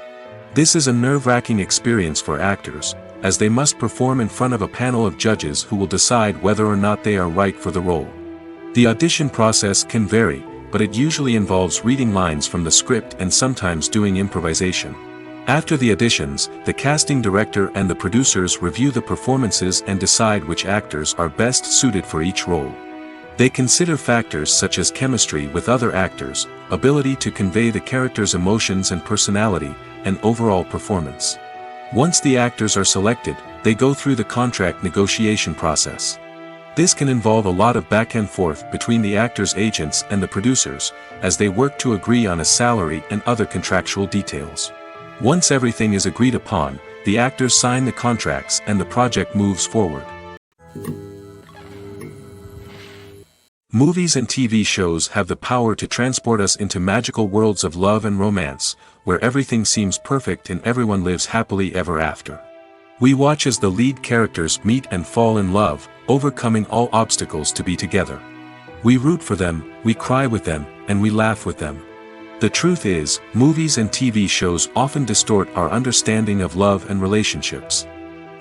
This is a nerve-wracking experience for actors, as they must perform in front of a panel of judges who will decide whether or not they are right for the role. The audition process can vary, but it usually involves reading lines from the script and sometimes doing improvisation. After the auditions, the casting director and the producers review the performances and decide which actors are best suited for each role. They consider factors such as chemistry with other actors, ability to convey the character's emotions and personality, and overall performance. Once the actors are selected, they go through the contract negotiation process. This can involve a lot of back and forth between the actors' agents and the producers, as they work to agree on a salary and other contractual details. Once everything is agreed upon, the actors sign the contracts and the project moves forward. Movies and TV shows have the power to transport us into magical worlds of love and romance, where everything seems perfect and everyone lives happily ever after. We watch as the lead characters meet and fall in love, overcoming all obstacles to be together. We root for them, we cry with them, and we laugh with them. The truth is, movies and TV shows often distort our understanding of love and relationships.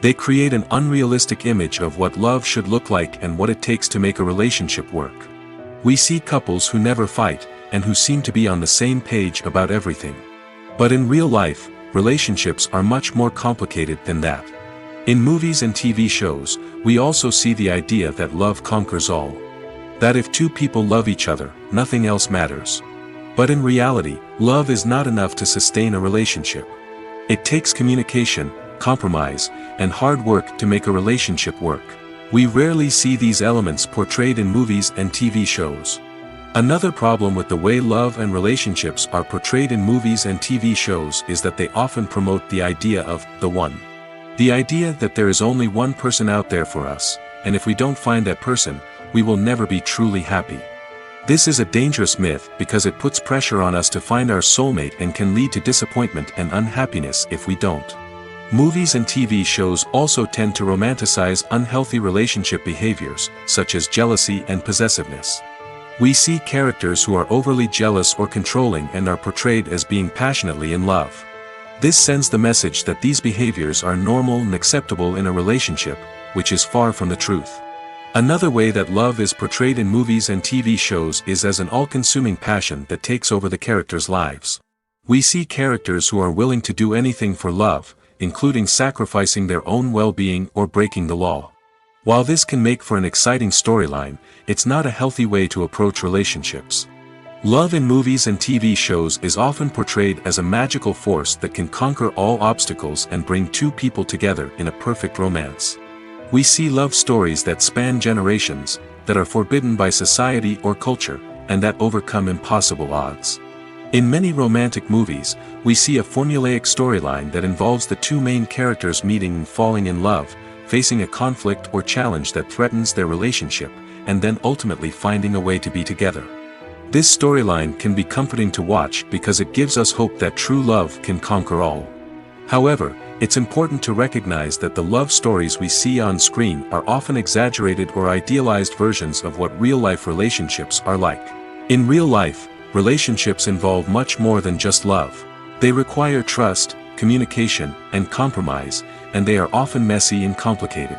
They create an unrealistic image of what love should look like and what it takes to make a relationship work. We see couples who never fight, and who seem to be on the same page about everything. But in real life, relationships are much more complicated than that. In movies and TV shows, we also see the idea that love conquers all. That if two people love each other, nothing else matters. But in reality, love is not enough to sustain a relationship. It takes communication, compromise, and hard work to make a relationship work. We rarely see these elements portrayed in movies and TV shows. Another problem with the way love and relationships are portrayed in movies and TV shows is that they often promote the idea of the one. The idea that there is only one person out there for us, and if we don't find that person, we will never be truly happy. This is a dangerous myth because it puts pressure on us to find our soulmate and can lead to disappointment and unhappiness if we don't. Movies and TV shows also tend to romanticize unhealthy relationship behaviors, such as jealousy and possessiveness. We see characters who are overly jealous or controlling and are portrayed as being passionately in love. This sends the message that these behaviors are normal and acceptable in a relationship, which is far from the truth. Another way that love is portrayed in movies and TV shows is as an all-consuming passion that takes over the characters' lives. We see characters who are willing to do anything for love, including sacrificing their own well-being or breaking the law. While this can make for an exciting storyline, it's not a healthy way to approach relationships. Love in movies and TV shows is often portrayed as a magical force that can conquer all obstacles and bring two people together in a perfect romance. We see love stories that span generations, that are forbidden by society or culture, and that overcome impossible odds. In many romantic movies, we see a formulaic storyline that involves the two main characters meeting and falling in love, facing a conflict or challenge that threatens their relationship, and then ultimately finding a way to be together. This storyline can be comforting to watch because it gives us hope that true love can conquer all. However, it's important to recognize that the love stories we see on screen are often exaggerated or idealized versions of what real-life relationships are like. In real life, relationships involve much more than just love. They require trust, communication, and compromise, and they are often messy and complicated.